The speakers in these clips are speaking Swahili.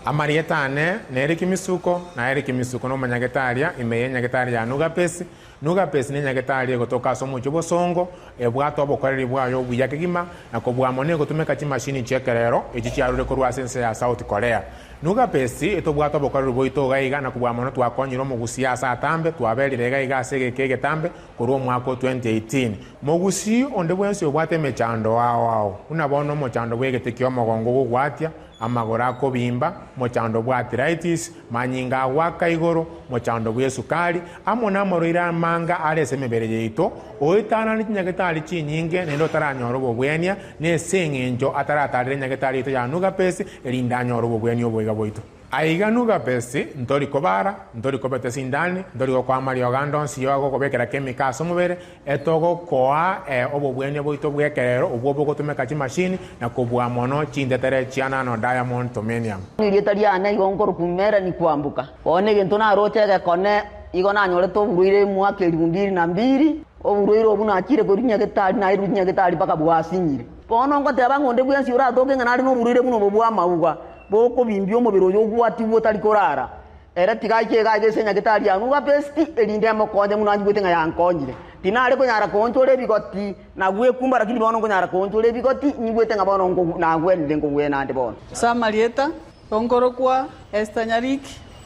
Amarietane neri kimisuko na eri kimisuko no manyagetaria imeye nyagetaria Nugabest. Nugabest ni nyagetaria gotoka somo cyobosongo ebwato bokoreri bwayo buyakigima na kobwamone gotumeka chimashini chekerero echicyarure ko rwasense ya South Korea. Nugabest etobwato bokoreri boito gaiga na kobwamone twakonyiro mu gusiasa atambe twaberire gaiga asege Getembe kuru mwaka 2018 mogusi onde bwensi obwate mechando wao unabono mochando bwegetekyo mogongo gugwatia amagora kobimba mochando bwa arthritis manyinga waka igoro mochando bwa sukari amona moroira manga arese mebere yeito oitana ni nyagetali chinyinge nendo taranyoro Obogwenia ne sengenjo ataratarire nyagetali ito ya Nugabest elinda nyoro Obogwenia obwega boito aiga Nugabest ntori kobara ntori kobete sindani ntori kwa Mario Gandonsi yogo kobekera chemicals omubere etogo koa Obogwenia boito bwekerero obwo bogotumeka chimashini na kobwa mono chindetere chiana no diamond tomenium nilitaliana igongoro kumera ni kwambuka one gento na rotega kone igona nyore to buruire mwaka 2002 oburuire obuna akire ko nyagetali na iru nyagetali paka bwasinyire bono ngo teba ngonde bwensi ura doge nganari no buruire buno bwa mawuga boko bimbyo mubiro yo gwati botali korara era tigaike gaje nyagetali ya Nugabest elinde amokonde munanyi gwete nga yankonyire tinare ko nyara konchole bigoti na gwe kumbara kili bono ko nyara konchole bigoti nyigwete nga bono ngo na gwende ngo wena ande bono Samarieta ongoro kwa Estanyarik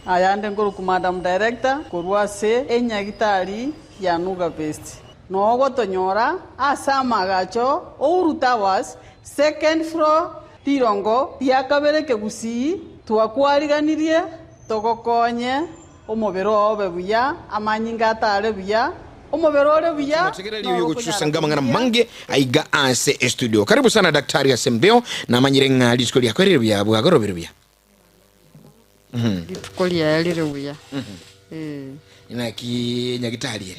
ayande ngoro ku madam director korwase enyagitari ya Nugabest nogo tonyora asama gacho Towers second floor tirongo tiakabere kegusi twakwariganirie togokonye omobero obe buya amanyinga atare buya omobero ole buya mategereri yo guchusa ngamangana mange aiga ase studio. Karibu sana daktari asembeo na manyirenga liskoli yakorere buya bwagorobere buya litkoli yalire buya ina ki nyagitali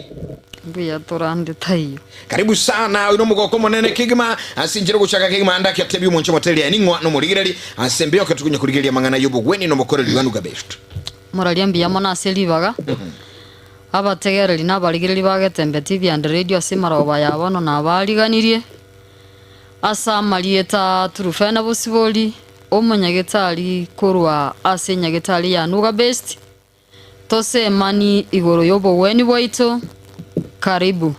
buya torande tayo. Karibu sana uno mugoko monene kigima asinjira guchaka kigima andaki atebi umoncho moteli ya ningwa no muligireri asembeo katukunya kurigeria mangana y'Obogwenia no mokoreri wa Nugabest moralia mbia mona aselibaga abategereri n'abaligireri ba Getembe TV and radio asimaroba yabono n'abaliganirie asa Marieta turufana busiboli omunyagetali korwa ase nyagetali ya Nugabest tose mani igoro y'Obogwenia bwaito. Karibu.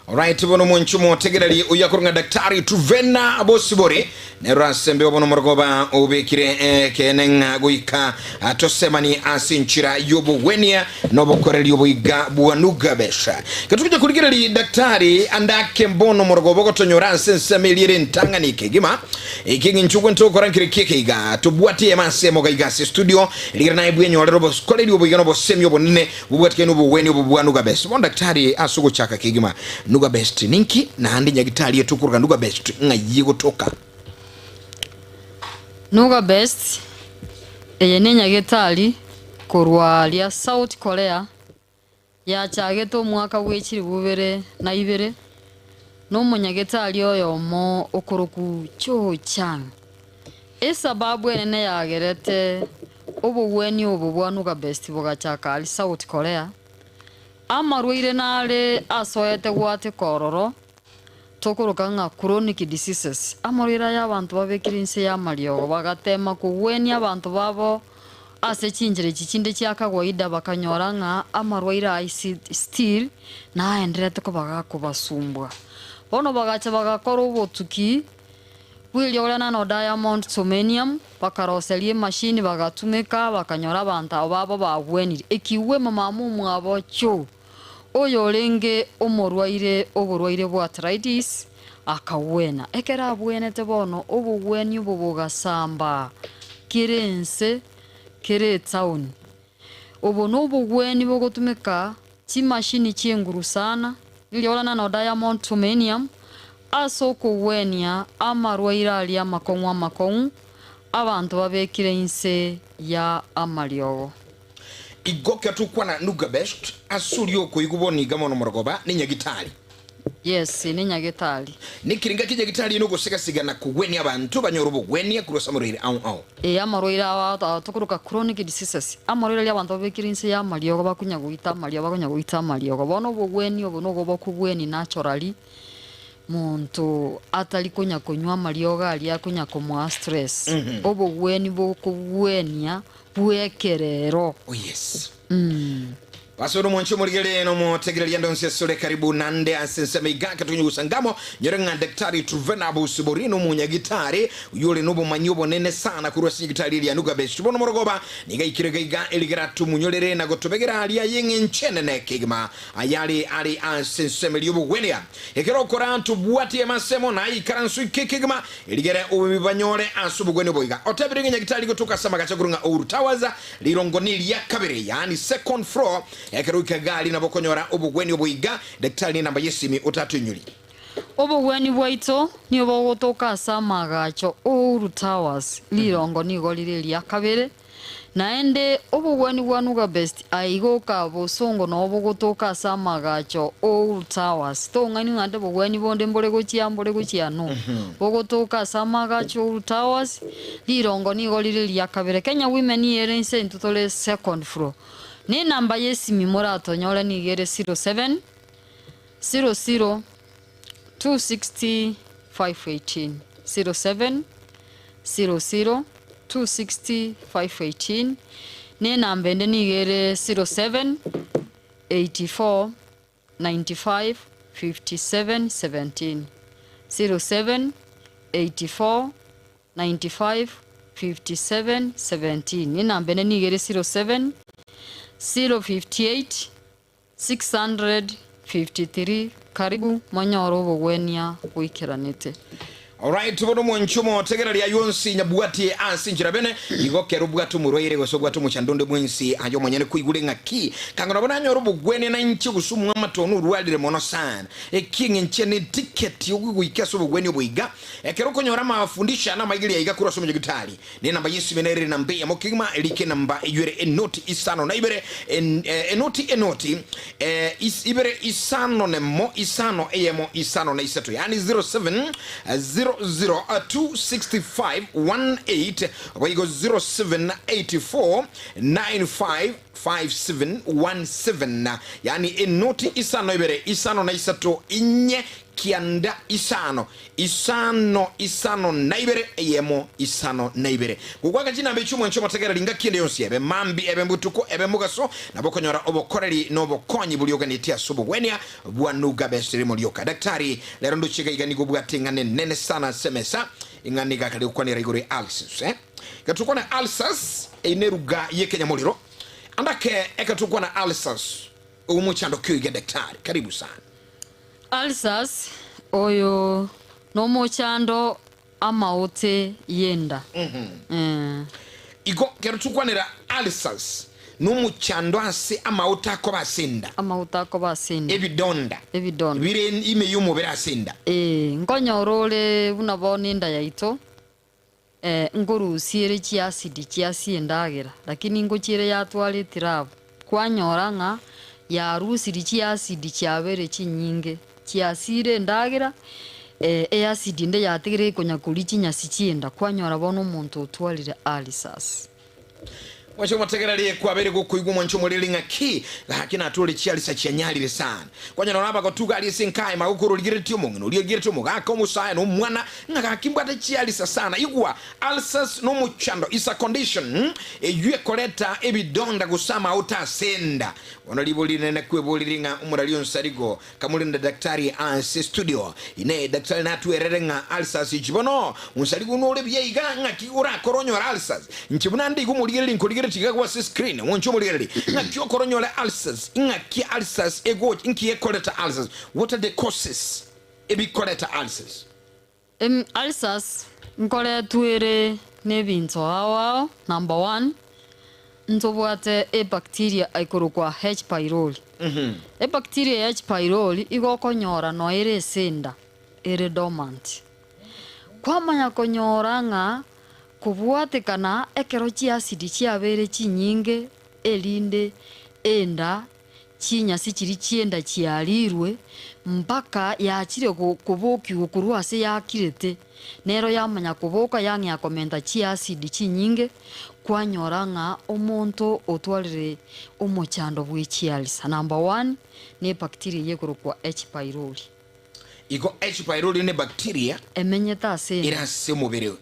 Alright, bono monchumo tegereri uyakurunga daktari Tuvena Abosibori nero asembe bono morgoba obekire kenenga goika tosemani asinchira y'Obogwenia no bokoreri oboiga bwa Nugabest katukuja kuligireri daktari andake mbono morgoba gotonyora sensemelire ntanganike gima ikingi nchugwe ntokora kekeiga tubwati emasemo gaiga studio lirina ibwenyo robo koreri oboiga no bosemi obonene bubwatike no Obogwenia bwa Nugabest bon daktari asugo chaka kigima Nugabest ninki na handi nyagitali yetukuruga Nugabest ngayigo toka Nugabest eyene nyagitali korwa lia South Korea ya chageto mwaka wechiri bubere na ibere no munyagitali oyo mo okoroku chochang esababu enene yagerete Obogwenia obobwa Nugabest bogachaka ali South Korea amarwire nale asoete gwate kororo tokuruka nga chronic diseases amarwira y'abantu babekirinse ya Mario bagatema kugwenia abantu babo ase chinjire chichinde cyakagwaida bakanyora nga amarwira acid still na endrete ko bagakubasumbwa bono bagacha bagakora ubotuki wili olana no diamond tomenium bakaroselie machine bagatumeka bakanyora abantu babo bagwenire ekiwe mamamu mwabo cyo oyo lenge omorwaire oborwaire bwa arthritis akawena ekera bwenete bono Obogwenia bobogasamba kirense kire town obono Obogwenia bogotumeka chimashini chienguru sana liliolana no diamond tomenium asoko wenia amarwaire ali amakong'u abantu babekire inse ya amariogo igoka tukwa na Nugabest asulio ko iguboni gamono morgoba ni nyagitali. Yes, ni nyagitali nikiringa kijagitali no gusega na kugwenia abantu banyoro Obogwenia kurosa murire au amarwire awa tukuruka chronic diseases amarwire ali abantu babekirinse ya Mario bakunya guita Mario bono Obogwenia obono go bakugweni naturally muntu atari kunya kunywa marioga aria kunya kumwa stress obogweni bokugwenia bwekerero. Oh yes. Pasoro mwancho murigere no motegereria ndonse sore karibu nande asenseme igaka tunyusangamo nyerenga daktari Truvena Busiborino munya gitari yule nubo manyobo nene sana kurwasi gitari ya Nugabest bono morogoba nigaikirega iga eligera tumunyolere na gotobegera ali yenge nchene ne kigma ayali ali asenseme Obogwenia ekero korantu buati emasemo na ikaransu kigma eligera ubibanyole asubugwene boiga otebirenge gitari gotuka sama gachakurunga urutawaza lirongoni ya kabere yani second floor ekeruka gali na bokonyora Obogwenia oboiga daktari namba yesimi utatunyuli Obogwenia bwaito ni obogotoka sama gacho Ouru Towers lirongo nigo liriria kabere naende Obogwenia bwa Nugabest aigoka bosongo no obogotoka sama gacho Ouru Towers tongani ngande Obogwenia bonde mbole gochia no bogotoka sama gacho Ouru Towers lirongo nigo liriria kabere Kenya Women Yerense ntutole second floor ni namba yesimi morato nyole nigere 07 00 260 518 07 00 260 518 ni namba ende nigere 07 84 95 57 17 07 84 95 57 17 ni namba ende nigere 07 058 653 karibu manyoro Obogwenia wikiranite. Alright, bono mwanchumo tegerali ayonsi nyabuati asinjira bene igokero bwatu muroyire gosogwatu muchandonde mwensi ayo manyane kuigule ngaki kangona bona nyoro Obogwenia na nchi gusumwa matonu rualire mono sana ekinge nchene ticket yogwikaso Obogwenia oboiga ekero konyora mafundisha na maigili ya igakura somo gitari ni namba yesu menere na mbe ya mokigma elike namba yure enoti isano na ibere enoti ibere isano nemo isano eyemo isano na isato yani 07 0026518 waigo 0784955717 yani enoti isano ibere isano na isato inye kianda isano naibere yemo isano naibere kugwaga jina bechumo nchomo tegera linga kinde yonsi ebe mambi ebe mbutuko ebe mugaso nabokonyora obokoreri nobokonyi bulioganitia Obogwenia bwa Nugabest rimolioka daktari lero nduchika iganigo bwatingane nene sana semesa inganiga kali ukwanira igore alsis katukona alsas eneruga yekenya moliro andake ekatukona alsas umuchando kyuge daktari karibu sana. Alsas oyo no mochando amaote yenda igo kero tukwanira alsas no muchando ase amaota ko basinda ebidonda bire ime yumo berasinda nkonyorole bunaboninda yaito ngorusiere chiasiendagira lakini ngochire yatwale tirabu kwanyoranga ya rusiri chiasidi chabere chinyinge chiasire ndagira acid nde yatigire konya kuri chinyasi chienda kwanyora bono muntu utwalire alisas wacho mategerali kwabere gokuigwa mwancho mulilinga ki lakini atuli chialisa chianyalire sana kwanya naba gotuga ali sinkai magukuru ligire timo ngino ligire timo gaka omusaya no mwana ngakakimbata chialisa sana igwa alsas no muchando is a condition eyue koleta ebidonda gusama utasenda onalibuli nene kwebolilinga umuralion sarigo kamulinda daktari anse studio ine daktari natuererenga alsas ichibono unsarigo no lebyeiga ngaki ura koronyo alsas nchibuna ndi gumuligire linkoligire tigawa screen woncho muligire ngaki koronyo alsas ngaki alsas ego inki ekoleta alsas what are the causes ebi koleta alsas alsas nkole tuere nebinto awa number 1 ntobwate bacteria aikorokwa H pylori bacteria H pylori igokonyora no ere senda ere dormant kwamanya konyoranga kubwate kana ekero chiasidi chiabere chinyinge elinde enda chinyasi chiri chienda chialirwe mpaka yachire kuboki gukurwase yakirete nero yamanya kuboka yangi akomenta chiasidi chinyinge kwanyoranga omonto otwalire omochando bw'ichialisa number 1 ne bacteria yekorokwa H pylori Iko H pylori ne bacteria emenyete ase irase mubiri.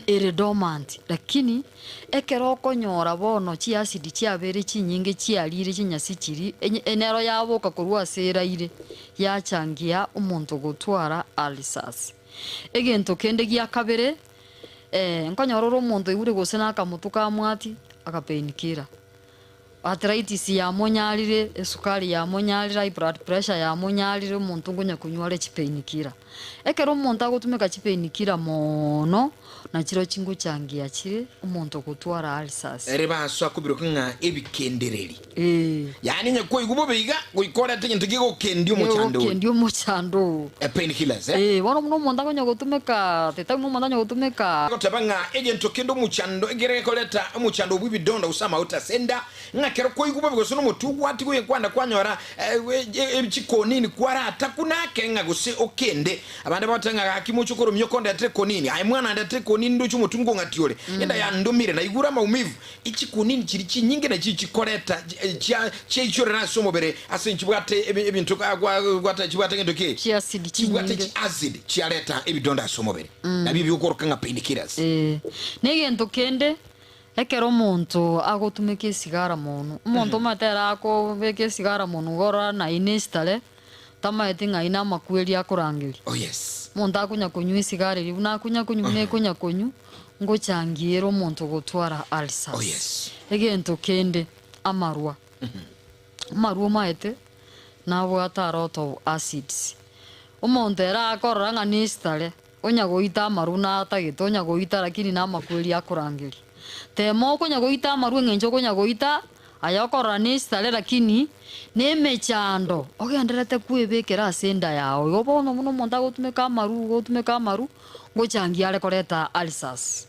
ere dormant lakini ekero okonyora bono chiacidi chiabere chinyinge chiarire chinyasi chiri enero yaboka korwa aseraire yachangia omonto gotwara ulcers. Egento kende gia kabere nkonyora omonto igure gose nakamutu ka mwati akapainkira arthritis ya monyarire, esukari ya monyarire, high blood pressure ya monyarire, omonto ngonya kunyware chipainkira. Ekero omonto agotumeka chipainkira mono na chiro chingo changia chire omonto gotwara ulcers. Ereba so akubiruka nga ebikendereri. Yani nyako igubo biga goikora tinye tugigo kendio mochando. Kendio mochando. Painkillers bono muno omonto ngonya gotumeka teta muno omonto ngonya gotumeka. Gotabanga egento kendo mochando egere koleta mochando bwibidonda usama utasenda nga kero ko igubo bigo sono motu wati go yekwanda kwanyora ebichikonini kwara atakuna kenga gose okende abande batanga akimuchukuru myokonda tekonini ai mwana ndate konini ndo chumutungo ngatiole enda ya ndomire na igura maumivu ichikonini chiri chinyinge na chikoreta chichorera somobere asinchibwate ebintu kwata chibwate ndoke chi acid chibwate chi acid chialeta ebidonda somobere na bibi ukoroka nga painkillers negento kende ekero omonto agotumeka esigara mono omonto matera akobeka esigara mono gora na inestale tamaete ng'aina amakweri akorangeri. Oh yes. Omonto akunya konywa esigara eri buna akunya konywa nekonya konywa ngochangiera omonto gotwara ulcers. Oh yes. Egento kende amarwa. Amarwa maete nabwata aroto acids. Omonto era akorora ng'a nestale onya goita amaru na atagete onya goita lakini na amakweri akorangeri. Temo konya goita amaru ng'encho konya goita ayokora nestale lakini nemechando ogenderete kwebekera asenda yawe obono muno omonto agotumeka amaru ngochangiare koreta ulcers.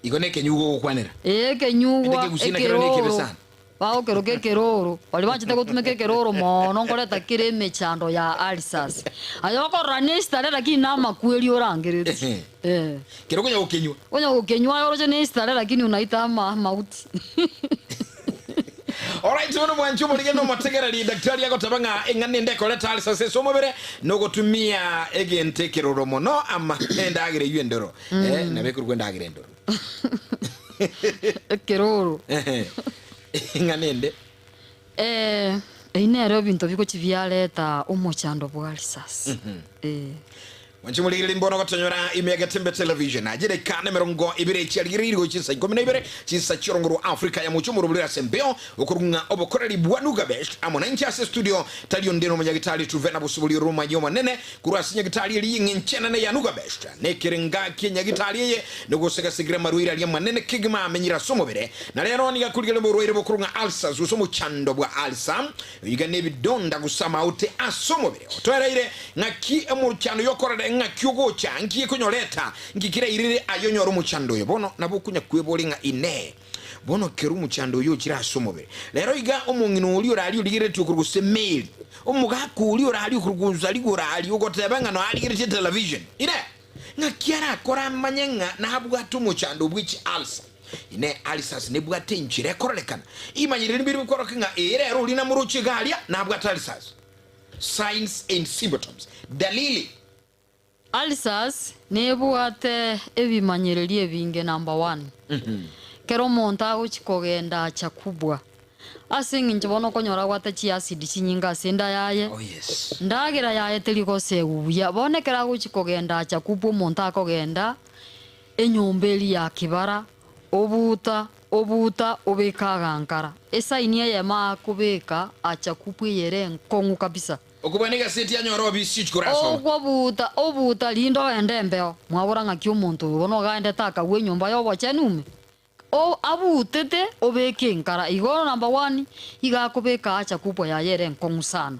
Igone kenyugo gukwanira. Kenyugo ekero bao kero kekeroro bali bachite gotumeka kekeroro mono ngoreta kire mechando ya ulcers ayokora nestale lakini na makweri orangerete kero konya gokenywa yoroje nestale lakini unaita mauti. Alright, wono mwanchu muligeno mategereri daktari yako tabanga engane ndeko leta ulcers somobere no gotumia egente keroro mono ama endagire yendoro na bekuru kwendagire ndoro keroro nganende inero bintu biko chivyaleta omochando bwa ulcers. Wanchimulire limbono gotonyora ime Getembe Television ajire kane merongo ibire chialgiriro chisa 12 chisa chirongoro Afrika ya muchumuru bulira sembeo okurunga obokoreri bwa Nugabest amona nchase studio talio ndeno manyagitali tuvena busubuli ruma yoma nene kurasinya gitali eri ngenchena ya Nugabest nekirenga kinyagitali ye nogoseka sigire maruira ali manene kigima amenyira somobere na lero ni gakurigele borwere bokurunga ulcers usomo chando bwa ulcer yigane bidonda gusama ute asomobere otoreire ngaki emuchano yokorere nga kyogo changi kunyoleta ngikira irire ayonyoro muchando yo bono nabukunya kwebolinga ine bono keru muchando yo kira somobere lero iga omungino uli orali uligire tukuruguse mail omugaku uli orali kuruguza ligora ali ogotebanga no aligire television ine nga kiara kora manyenga na habugatu muchando bwichi ulcer ine ulcers ne bwate nchire korolekana imanyire nibiri bukorokinga ere uli na muruchi galia na habugatu ulcers signs and symptoms dalili ulcers nebuate ebimanyereri ebinge number 1. Kero omonto agochikogenda chakubwa asing'inche bono okonyora gwate chiacidi chinyinga asenda yaye. Oh yes. Ndagera yaye terigoseuya bono ekero agochikogenda chakubwa omonto akogenda enyomba eri ya kibara obuta obeka gankara esaini eyema akobeka achakubwa eyere enkong'u kabisa okubaniga seti anyoro bisi chikoraso obuta lindo endembeo mwabora kyo omonto bono gaende taka we nyomba yo bochenume abutete obeke nkara igoro number 1 igakobeka acha kubwa ya yere enkong'u sana.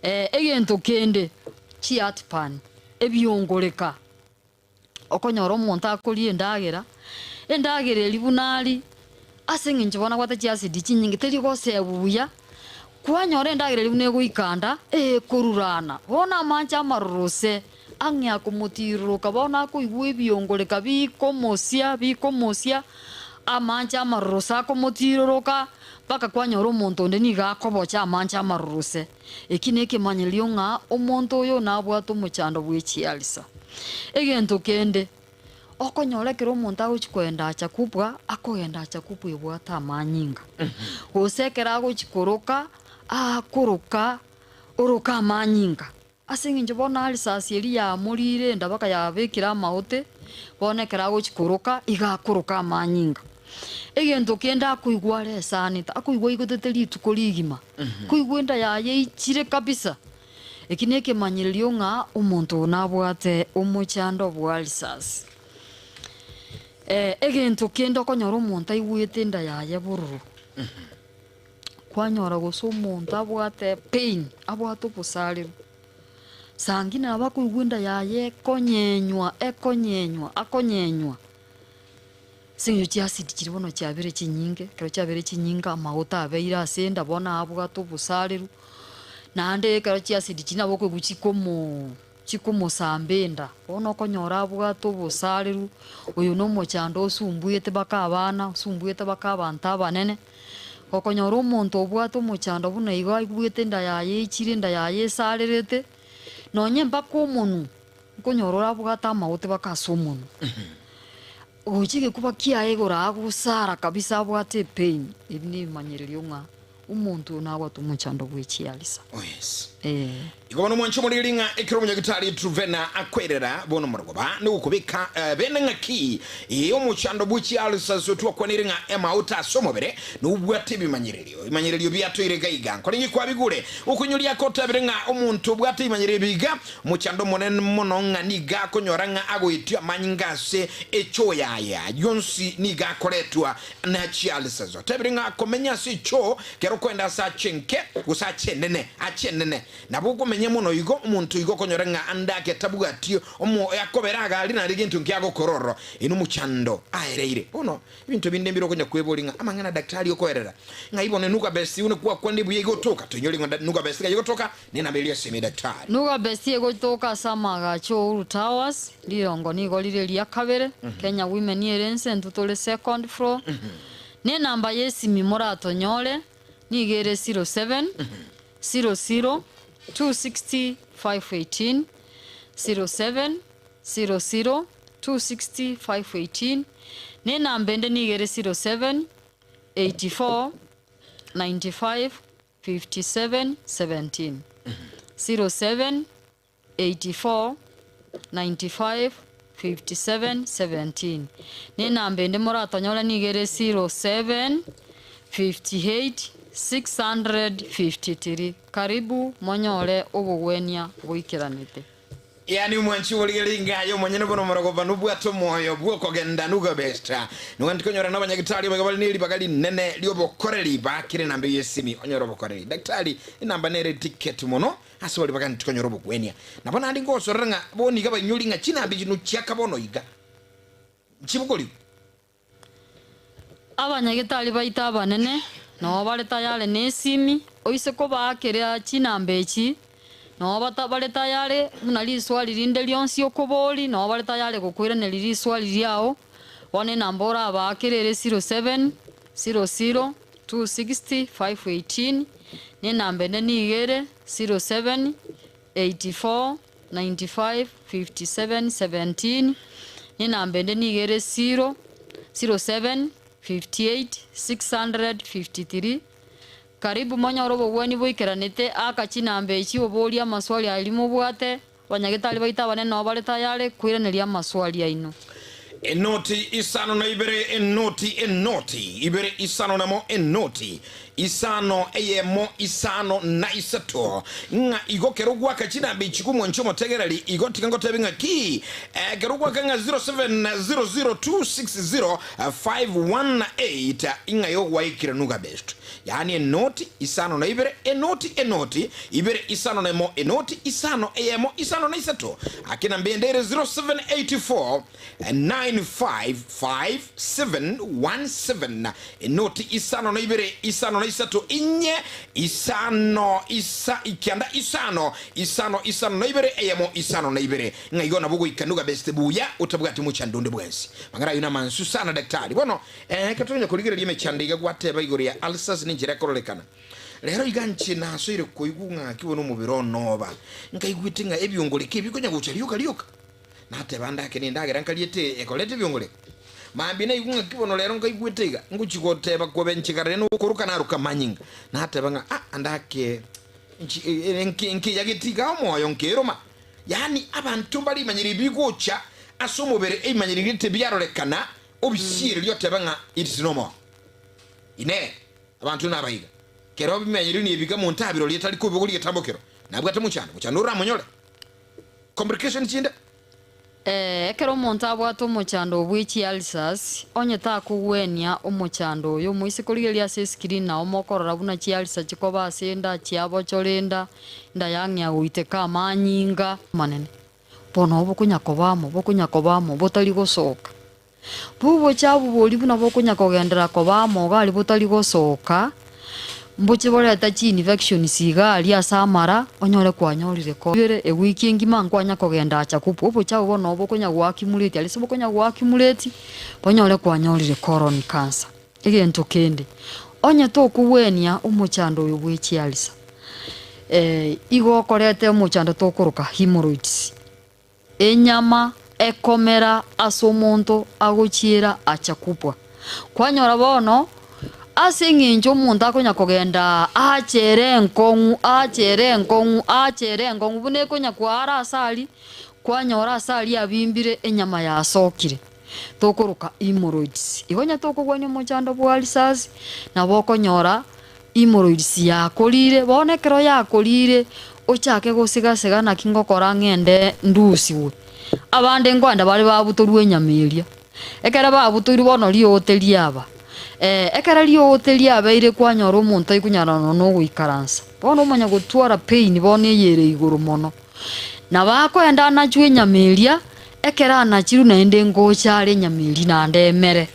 Egento kende chiatpan ebyongoreka okonyora omonto akori endagera eri bunari asing'inche bona gwate chiacidi chinyingi terigosebuya kwanyora endagera eri buna egoikanda korurana bona mancha amarorose ang'ia komutiruka bona akoigwa ebyongoreka bikomosia amancha amarurusa komotiroroka paka kwanyora omonto onde niga akobocha amancha amaruruse eki nekemanyerio ng'a omonto oyo nabwate omochando bwa echialisa egento kende okonyora ekero omonto agochi kwenda achakubwa akogenda achakubwa ebwate amanyinga gose ekero agochi koroka akoroka oroka amanyinga ase eng'encho bono alisasi eri yamorire enda baka yabekera amaote bono ekero agochi koroka iga akoroka amanyinga egento kende akoigwa resanita akoigwa igotete rituko rigima koigwa enda yaye ichire kabisa eki nekemanyererio ng'a omonto nabwate omochando bwa alisasi egento kende okonyora omonto aigwete enda yaye bororo kwanyora gose omonto abwate pain abwate obosarero sangi nabo akoigwa enda yaye akonyenywa sing'yo chiasidi chiri bono chiabere chinyinge kero chiabere chinyinga amauta abeire ase enda bono abwate obosarero naende ekero chiasidi chiri nabo okoigwa chikomosamba enda bono okonyora abwate obosarero oyo nomochando osumbuete baka abana osumbuete baka abanto abanene okonyora omonto obwate omochando buna igo aigwete enda yaye ichire enda yaye esarerete nonye mpaka omonu nkonyora orabwate amaote baka ase omonu ogochige kuba kiaye goragusara kabisa abwate pain eri nebimanyererio ng'a omonto nabwate omochando bwa echialisa yes igo bono mwancho moriri ng'a ekero omonyagitari Truvena akwerera bono morogoba nigukubika bene ng'aki omochando bwa echialisa twakwanire ng'a emauta ase omobere nobwate ebimanyererio biatoire gaiga nkore ngikwabigure okonyoria kotabire ng'a omonto obwate ebimanyererio biga omochando monene mono ng'a niga akonyora ng'a agoitio amanyinga ase echoyaya yonsi niga akoretwa na echialisa zo tabire ng'a akomenya ase echo kero kwenda ase achenke gose achenene nabo okomenya mono igo omonto igo okonyora ng'a andake tabwatio omo yakobera agari nari gintu nkiagokororo ino omochando aereire bono ebinto binde mbiro okonya kwebori ng'a amang'ana daktari okoerera ng'a ibone Nugabest une kwandi buya igotoka tonyori ng'a Nugabest igotoka nina belia semi daktari Nugabest igotoka samaga Chouru Towers lirongo nigo lire lia kabere Kenya Women Erense ntutole second floor ne namba yesimi moratonyore nigere 07 00 260 518 07 00 260 518 ne namba ende nigere 07 84 95 57 17 07 84 95 57 17 ne namba ende moratonyora nigere 07 58 653 karibu monyore Obogwenia boikeranite yani mwanchi woligelinga yo monyene bono morogoba nubwato moyo bwoko genda Nugabest nuwanti konyora n'abanyagitari bagabali nili bagali nene lyobokoreri bakire nambe yesimi onyoro bokoreri daktari inamba nere ticket mono asoli baganti konyora Obogwenia nabona ndi ngosorera nga boni gaba nyuli nga chinambi kinu chiaka bono iga chibukoli abanyagitari baita abanene no baleta yale nesimi oise ko bakere chinambe echi no baleta yale muna liswali linde lyonsi okoboli no baleta yale gokwira ne liswali lyao one nambora abakerere 07 00 260 518 ne nambe ne nigere 07 84 95 57 17 ne nambe ne nigere 07 58 653 karibu monyoro Obogwenia boikeranite akachinambe echi oboria amaswali alimo bwate banyagitari baita banene no baleta yale kwiraneria amaswali aino enoti isano na ibere enoti ibere isano na mo enoti isano eyemo isano na isato nga igokero gwaka chinambe chikumu nchomo tegerali igoti kango tebinga ki gerugwa kanga 0702600518 inga yo waikira Nugabest yani enoti isano na ibere enoti ibere isano na mo enoti isano eyemo isano na isato akina mbendere 0784 955717 enoti isano na ibere isano na isatu inye isano ikianda isano na ibere eyamo isano na ibere ngayona bugo ikanuga best buya utabwati muchandunde bwensi mangara yuna mansu sana daktari bono katonya kuligire lime chandiga gwateba igori ya ulcers ninjira korolekana rero iganchi naso ire koigunga kibono mubiro noba ngaigwitinga ebyongoleke bikonya guchariuka nateba ndake nindagira nkaliete ekolete byongoleke mambina igunga kibono lero ngaigwitega nguchigoteba kobenchikare no kuruka naruka manyinga nateba nga andake nki yagitika moyo nkeroma yani abantu bali manyiri bigucha asomobere emanyiri tebyarolekana obisire lyoteba nga it's normal ine abantu nabayiga kero bimanyiri ni biga mu ntabiro lyetali kubuguli getambokero nabwate muchano ramonyole complication chinda ekero omonto abwate omochando obwichi ulcers onyeta kugwenia omochando oyo moise korigeria ase screen na omokorora buna chi ulcer chikoba asenda chiabochorenda nda yang'ia goiteka amanyinga manene bono bokunyakobamo botari gosoka bubo chabu bori buna bokunyakogendera kobamo gali botari gosoka mboche boreta chi infection sigali asamara onyore kwanyorire ko bere ewiki ngima nkwanya kogenda acha kupu obo chawo bono bokonya gwakimuleti ali bokonya gwakimuleti bonyore kwanyorire colon cancer egento kende onye to kuwenia omochando oyo bwechialisa igo korete omochando to kuruka hemorrhoids enyama ekomera asomonto agochiera acha kupwa kwanyora bono asing'injo omonto akonya kogenda achere enkongu bune konya kwara asali kwanyora asali abimbire enyama yasokire tokuruka hemorrhoids igonya tokugwenya omochando bwa ulcers na bokonyora hemorrhoids yakorire bonekero yakorire ochake gosigasega na kingokora ng'ende ndusiwe abande ngwanda bari babutorwe enyamiria ekera babutorwe bono lioteri aba ekara lioteri abeire kwanyora omonto ikunyarana no guikaransa bono omanya gutwara pain bono yere iguru mono na bakwenda nachwe nyamiria ekera nachiru na ende ngochare nyamiri na ndemere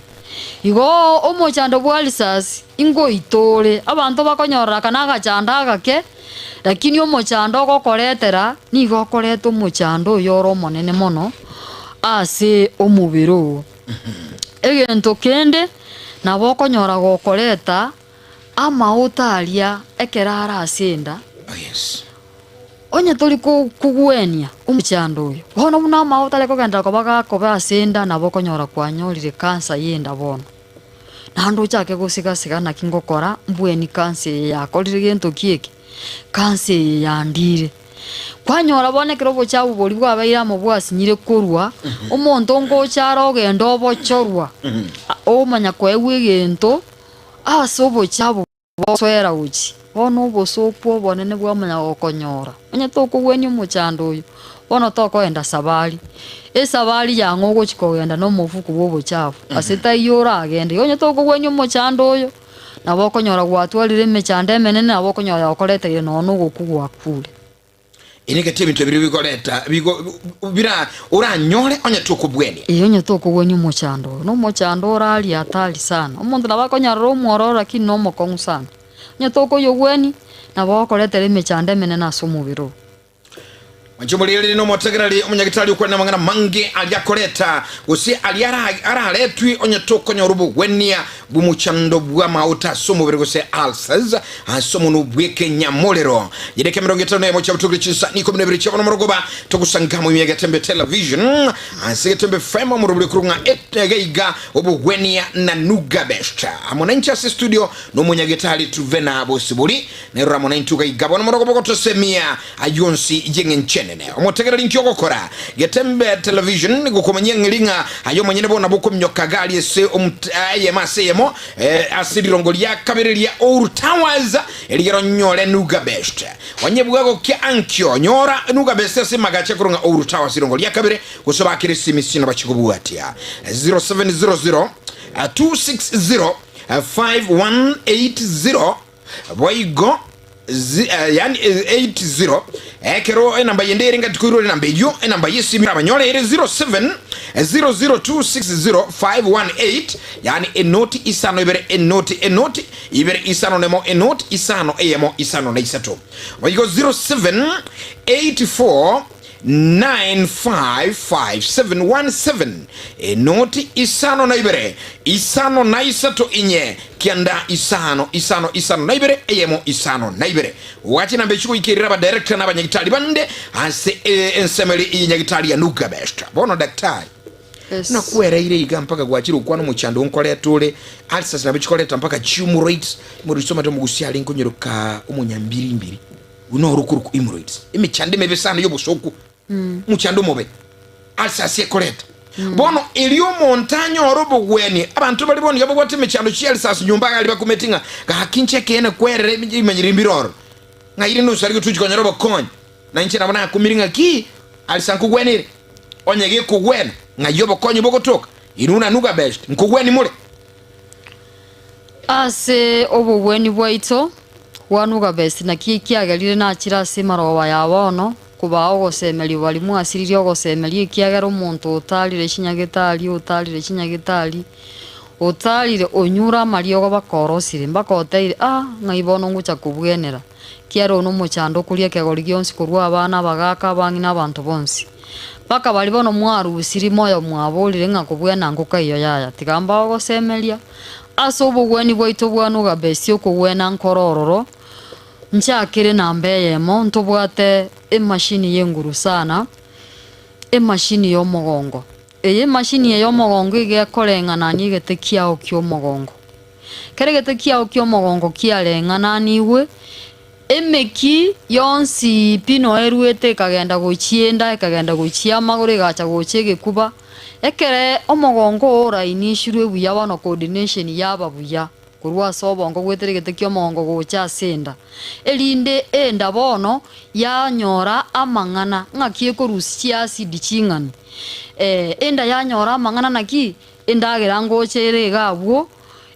igo omochando bwa ulcers ingo itore abantu bakonyora kana gachanda gake lakini omochando gokoretera ni gokoreto omochando yoro monene mono ase omubiro egento kende na bokonyora gokoreta amautaria ekerara asenda yes onye toli kugwenia omochando oyo bono buna amautale kogenda koba asenda na bokonyora kwanyorire cancer yenda bono nando chake gosiga na kingokora mbweni cancer yakorire gento kieke cancer yandire kwanyora bonekero bochabu bori bwabaira mo bwasinyire korwa omonto ngochara ogenda obochorwa omanya kwewe gento aso bochabu boswera uchi bono bosopo bonene bwamanya okonyora onye tokugwenya omochando oyo bono tokoenda sabari esabari yango gochikogenda no mofuku bobochafu aseta yora agende onye tokugwenya omochando oyo na bokonyora gwatwarire mechande menene na bokonyora okorete nono gokugwa kule inigete bintu biri bikoleta bira uranyole onye tukubweni onye tokugwenya omochando no mochando orali atali sana omonto nabakonyara omworora kino mokongu sana onye tokoyogweni na bokorete mechande menene asomubiro Manchumulili no motegerali omunyagitali ukwenda mangana mange aliakoleta gusi aliara aletwi onye tokonya Obogwenia bumuchando bwa mauta somo bergose ulcers asomo no bweke nyamolero yedeke 50 mo chabutugri chisa niko binebiri chabona morogoba tokusangamo Getembe Television Getembe fema murubuli kurunga etegeiga Obogwenia na Nugabest amonancha se studio no munyagitali Tuvena bosibuli ne ramonantuga igabona morogoba tosemia ayonsi yengenche omotegera linkiyokokora Getembe Television gukomanya ngilinga ayo manyene bona boko mnyokagali ese ayema asidirongo lya kabiri lya Towers eligero nyole Nugabest wanyebwago kya ankyo nyora Nugabest ase magache kurunga Towers irongo lya kabiri kusoba kirisimisino bachikubuatia 0700 260 5180 boigo yani 80 ekero enamba yendere ngati kuiro enamba yo enamba yesimi abanyole 07 00260518 yani enoti isano ibere enoti ibere isano nemo enoti isano eyemo isano na isato wayigo 0784 9551717 enoti isano na ibere isano na isato inye kianda isano na ibere eyemo isano na ibere wati na bechuko ikirira ba director na banyagitali bande ase ensemeli inyagitali ya Nugabest bono daktari. Yes. Na kuwera ile iga mpaka gwachira ukwano muchando nkole tole alsas na bichikoleta mpaka hemorrhoids murisoma to mugusia linko nyiruka umunyambiri uno rukuruku hemorrhoids imichande mebe sana yo bosoku muchando mobe alsas yekoleta bono iliyo montagne Obogwenia abantu bali boni yabo gwate michando chi alsas nyumba ali bakumetinga ga kinche kene kwerere imanyirimbiroro ngairi no sari kutujikonyera bokonye na inche nabana kumiringa ki alsanku gwenire onyege kugwena ngayobo konye bogotoka inuna Nugabest nkugweni mule ase Obogweni bwaito wa Nugabest na kiagalire na chira simaro ya bono kuba ogosemeli walimu asiriri ogosemeli kiagero omuntu otalire chinyagitali otalire onyura mariogo bakorosire mbakoteire ngaibono ngucha kubwenera kiaro no muchando kulia kegori gionsi kurwa abana bagaka bangi n'abantu bonsi paka bali bono mwaru siri moyo mwabulire ngakubwena nguka iyo yaya tigamba ogosemelia aso Obogweni bwaito bwa Nugabest okugwena nkorororo nchakire nambeyemo ntobwate emashini yenguru sana emashini y'omugongo eye mashini y'omugongo igekorengana nigete kiao ky'omugongo keregete kiao ky'omugongo kiarengana niwe emeki yonsi pino eruete kagenda gochienda ekagenda gochia magore gacha gochege kuba ekere omugongo ora inishirwe buya bano coordination yaba buya kurwa sobongo gweteregete kyomongo gocha senda elinde enda bono yanyora amangana ngakie korusia acid chingani enda yanyora amangana naki endagera ngochere gabwo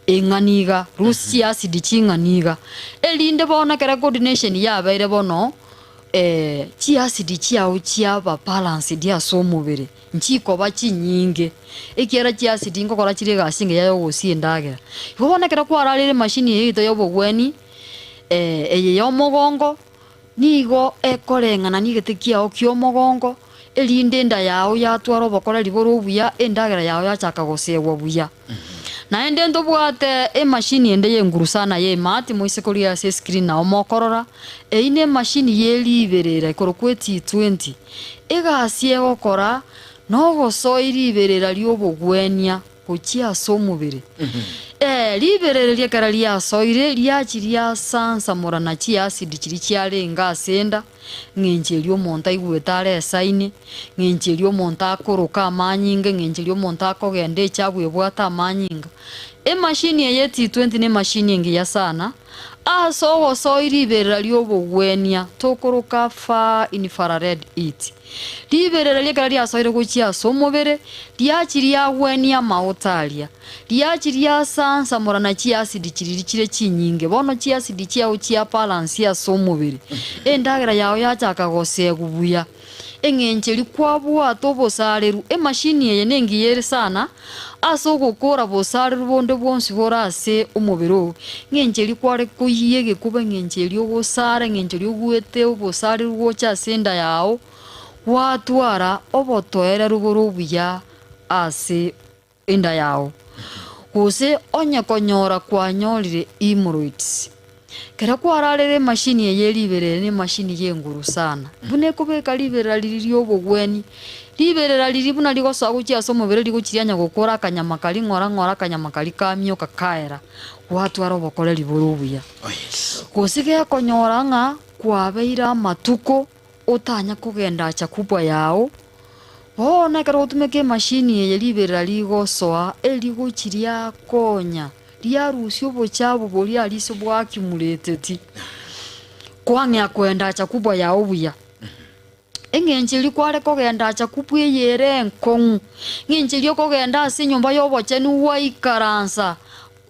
enganiga rusia acid chinganiga elinde bono kera coordination yabaire bono chi acid chiao chiaba balance dia somubere nchiko bachinyinge ekiera chi acid ngokora chire gasinge yayo gosiendagera ibona kera kwararire machine yito y'Obogweni eye y'omugongo nigo ekorengana nigete kiao ky'omugongo elinde enda yao yatwara obokora liboro buya endagera yao yachaka gosegwa buya na ende ndobwate machine ende yenguru sana ye mati moise koria se screen na omokorora ine machine yeliberera ikorokweti 20 igasie gokora no gosoiri iberera ly'Obogwenia kuchia somubere liberere lyekara lya soire lyachiria sansa morana chi acid chiri chiarenga senda ngenje lyomonta igwetare esaine ngenje lyomonta akoroka amanyinge ngenje lyomonta akogenda echabwe bwata amanyinga emashini ye T20 ne mashini ngi ya sana aso soiri iberera ly'Obogwenia tokoroka fa infrared it liberera lyekara lya soire kuchia somubere lyachiria Gwenia mautalia lyachiria sansa morana chi acid chiri chinyinge bono chi acid chiao chia balance ya somubere endagera yao yachaka gosegubuya engenche likwabwa tobosareru emashini ye nengi yere sana aso gukora bosareru bonde bonsi borase umubero ngenche likware kuyege kuba ngenche lyogosare ngenche lyogwete obosareru gocha senda yao watwara obotoera ruguru buya ase enda yao kuse onye konyora kwanyorire hemorrhoids kera kwararire machine yeliberere ni machine yenguru sana bune kubeka liberera liri Obogweni liberera liri buna ligosa guchia somubere liguchirianya gukora akanyama kali ngora akanyama kali kamyo kakaera watwara obokore liburu buya kuse konyora nga kwabeira matuko otanya kugenda acha kubwa yao bona kero tumeke machine ye liberera ligosoa eliguchiria konya liarusio bochabo boli aliso bwa accumulated kwange akwenda acha kubwa yao buya engenje likware kogenda acha kubwe yere nkong ngenje lyokogenda ase nyumba yobochenu waikaransa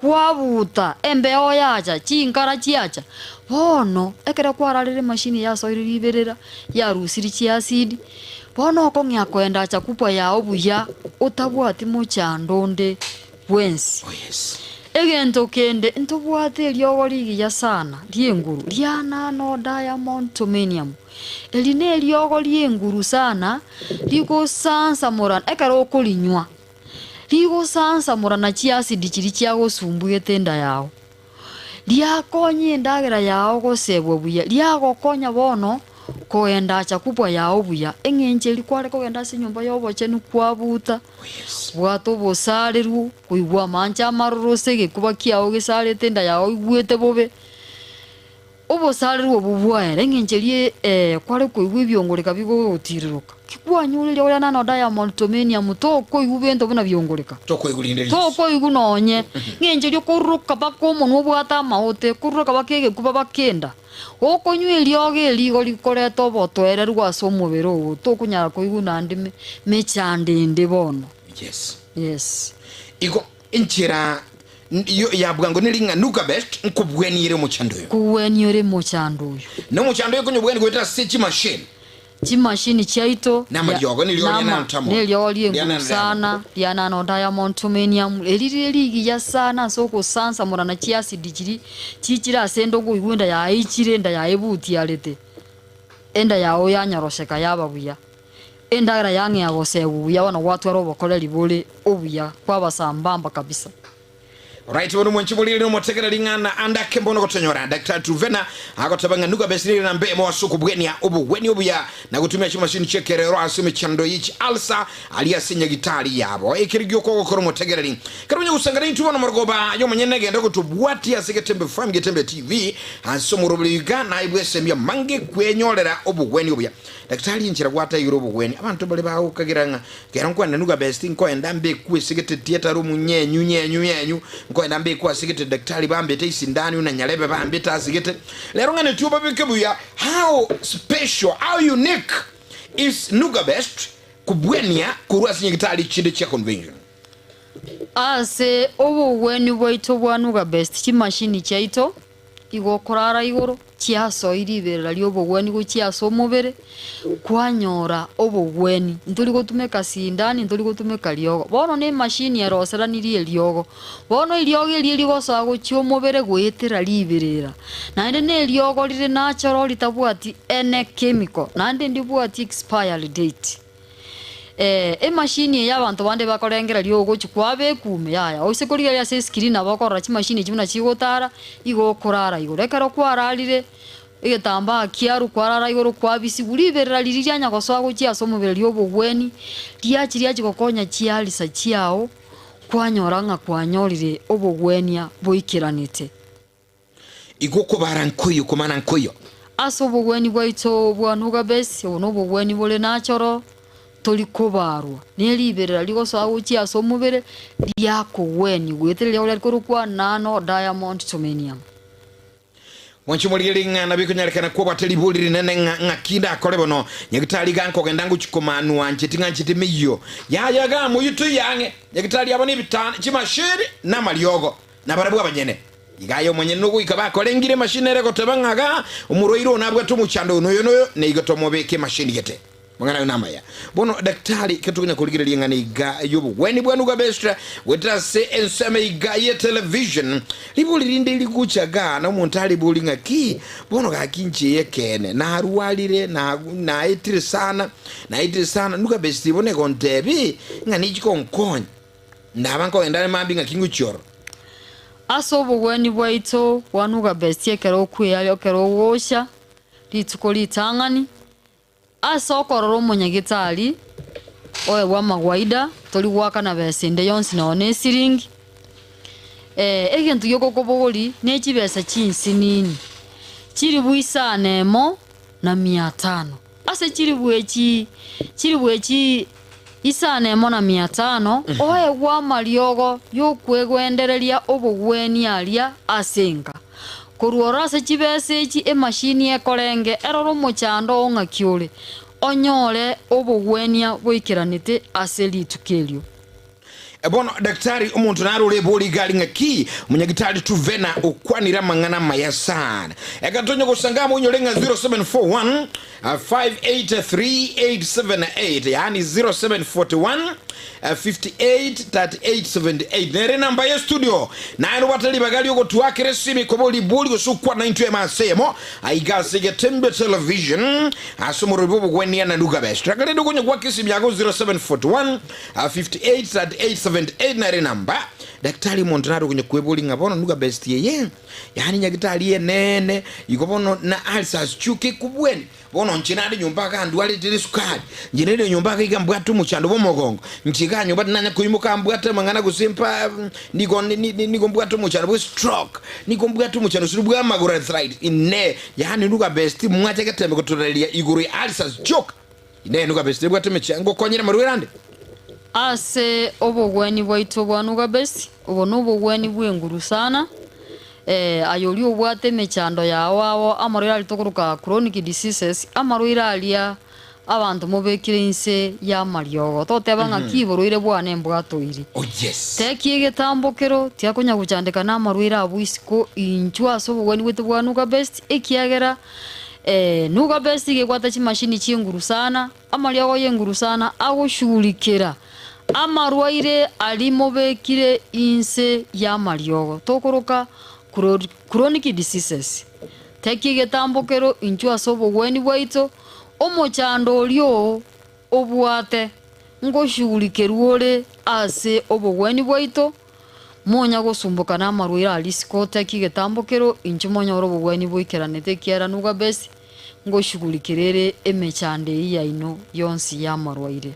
kwabuta embeo yacha chinkara chiacha bono ekera kwararire machine ya soire liberera ya rusiri chi acid bono kong'ia kwenda chakupa yao buya utabwati muchandonde wensi. Oh yes. Egento kende ntobwate ryogo ligiya sana lienguru liana no diamond tomenium eline ryogo lienguru sana ligo sansa moran ekaro kulinywa ligo sansa morana chiasi dichiri chiago sumbuye tenda yao liakonye ndagera yao gosebwe buya liago konya bono koenda chakupwa yao buya eng'enche likware kogenda se nyumba yobo chenu kwabuta bwato bosariru kuigwa mancha marurose gikuba kiao gisare tenda yao igwete bobe obosariru obubwaere eng'enche lie kware kuigwa byongoreka bigo gutiriruka kikwanyurire ora nano diamond tomenia muto koigubento buna byongoreka to koigulinderia to koigunonye ng'enche lie kuruka bakomo no bwata maote kuruka bakege kuba bakenda okonywe lyoge ligo likoreto botwere rwaso omubere ogo tokunyara koiguna ndime mechande bono. Yes iko inchira ya bwango nilinga Nugabest nkubwenire muchandoyo kuwenire muchandoyo no muchandoyo kunyo bweni kweta sechi machine chimashini chaito namaryogo nilyo na ntamo nilyo liengu sana liana no diamond tomenium eliri ya sana soko sansa morana chiasi dichiri chichira sendo go igunda ya ichirenda ya ebuti alete enda yao yanyarosheka yababuya enda yange yagosebu yabana watu aro bakole libole obuya kwabasambamba kabisa. Right, wano mwenchimulili no motekera lingana anda kembono kotonyora Dr. Truvena akotabanga Nugabest na mbemo wasuku Obogwenia Obogwenia obuya na kutumia chimashini chekerero asime chando yichi alsa aliyasinya gitari yabo ekirigyo koko koro motekera ling karunya usangana intubona margoba yo manyene genda kutubwati ya Getembe from Getembe TV ansomo rubuliga na ibwesembya mange kwenyolera Obogwenia obuya daktari inchira gwata yiro Obogwenia abantu bale bawo kagiranga kera nkwenda Nugabest nko enda mbe kwesegete theater room nyenyu ko ndambe kwa sigete daktari bambete isindani una nyalebe bambete asigete lero ngane tuba bekebuya how special how unique is Nugabest kubwenia kurwasi ngitali chinde cha convention ase Obogwenia bwaito bwa Nugabest chimashini chaito igokorara igoro chiaso iribera lyo Obogwenia go chiaso omubere kwanyora Obogwenia ntuli gotumeka sindani ntuli gotumeka lyogo bono ne machine erosera niri lyogo bono lyogo eri gosa go chio omubere gwetera liberera nande ne lyogo lire natural litabwati ene chemical nande ndibwati expiry date machine y'abantu bande bakorengera lyogo chikwabe kume yaya osekoriya ya se screen abakora chi machine chimuna chigotara igokorara igorekero kwararire igetamba kiaru kwarara igoro kwabisi buliberera lirianya goswago chiaso omubere ly'Obogwenia liachiria chikokonya chialisa chiao kwanyoranga kwanyorire Obogwenia boikiranite igokobara nkoyo komana nkoyo aso Obogwenia bwaito bwa Nugabest ono Obogwenia bole nachoro tolikobarwa neliberera ligoswago chiaso omubere lyakogweni gweterera ule korukwa nano diamond tomenium Mwanchimulili na bikunyalekana kwa telibuli nene ngakida kolebono nyagitali ganko gendangu chikomanu anchiti nganchiti miyo ya ga muyitu yange nyagitali abone bitana chimashiri na malyogo na barabu abanyene igayo mwenye nugu ikaba kolengire mashine reko tebangaga umuroiro nabwa tumuchando noyo ne igotomobeke mashini gete mwana namaya bono daktari ketukunya kuligire lingana iga Obogwenia bwa Nugabest weta se enseme iga ye television libuli linde likuchaga na muntali bulinga ki bono ga kinche yekene na harualire na itire sana Nugabest bone kontebi ngani chikonkon ndabanko endale mambinga kinguchoro aso Obogwenia bwaito bwa Nugabest yekero kwiyali okero wosha lituko litangani aso kororo munyagitali oe wa magwaida toli gwaka na besende yonsi na onesiringi egentu yokokobogoli nechibesa chinsi nini chiri buisa nemo na 500 ase chiri bwechi isa nemo na 500 oe wa malyogo yokwegwendereria Obogwenia alia asenga kuruora se chibese chi machine ekorenge eroro muchando ongakiole onyore Obogwenia boikiranite aseli tukelio Bono daktari umuntu narole boli gali ngaki munyagitali Tuvena ukwanira mangana mayasana ekatonyo kusangama unyolenga 0741 5838878 yani 0741 583878 nere namba ya studio na eno watali bagali yoko tuwakire simi koboli boli kusukwa na intu ya masemo aigase Getembe Television asumuru Obogwenia na Nugabest rakale dukunyo kwa kisimi yako 0741 583878 nere namba daktari montanaro kwenye kweboli ngabono Nugabest yeye yani nyagitali ye nene yukobono na alsas chuke kubweni bono nchinade nyumba kandu wale tiri sukali njinede nyumba kika mbwatu muchando bomogongo nchika nyumba nanya kuimuka mbwatu mangana kusimpa niko mbwatu muchando bwe stroke niko mbwatu muchando surubwa magura arthritis ine yani Nugabest mwache Getembe kutorelia iguri alsas choke ine Nugabest bwatu mechango konyera marwerande ase Obogwenia bwaitu bwa Nugabest obono Obogwenia bwenguru sana ayoli obwate mechando yawo amarwira alitokuruka chronic diseases amarwira alia abantu mubekire inse ya mariogo toteba ngakiboroire bwane mbwatoiri oh yes teki Getambokero tiakonya kuchandika na amarwira abwisiko inchwa so Obogwenia bwitu bwa Nugabest ekiagera Nugabest gekwata chimashini chinguru sana amariogo yenguru sana agoshugulikira amarwaire alimobekire inse ya mariogo tokuruka chronic diseases teki Getambokero inchwa so Obogwenia bwaitu omochando olio obwate ngoshugulikerwore ase Obogwenia bwaitu monya gosumbuka na marwira alisiko teki Getambokero inchu monya Obogwenia bwikiranete kiara Nugabest ngoshugulikerere emechande ya ino yonsi ya marwaire.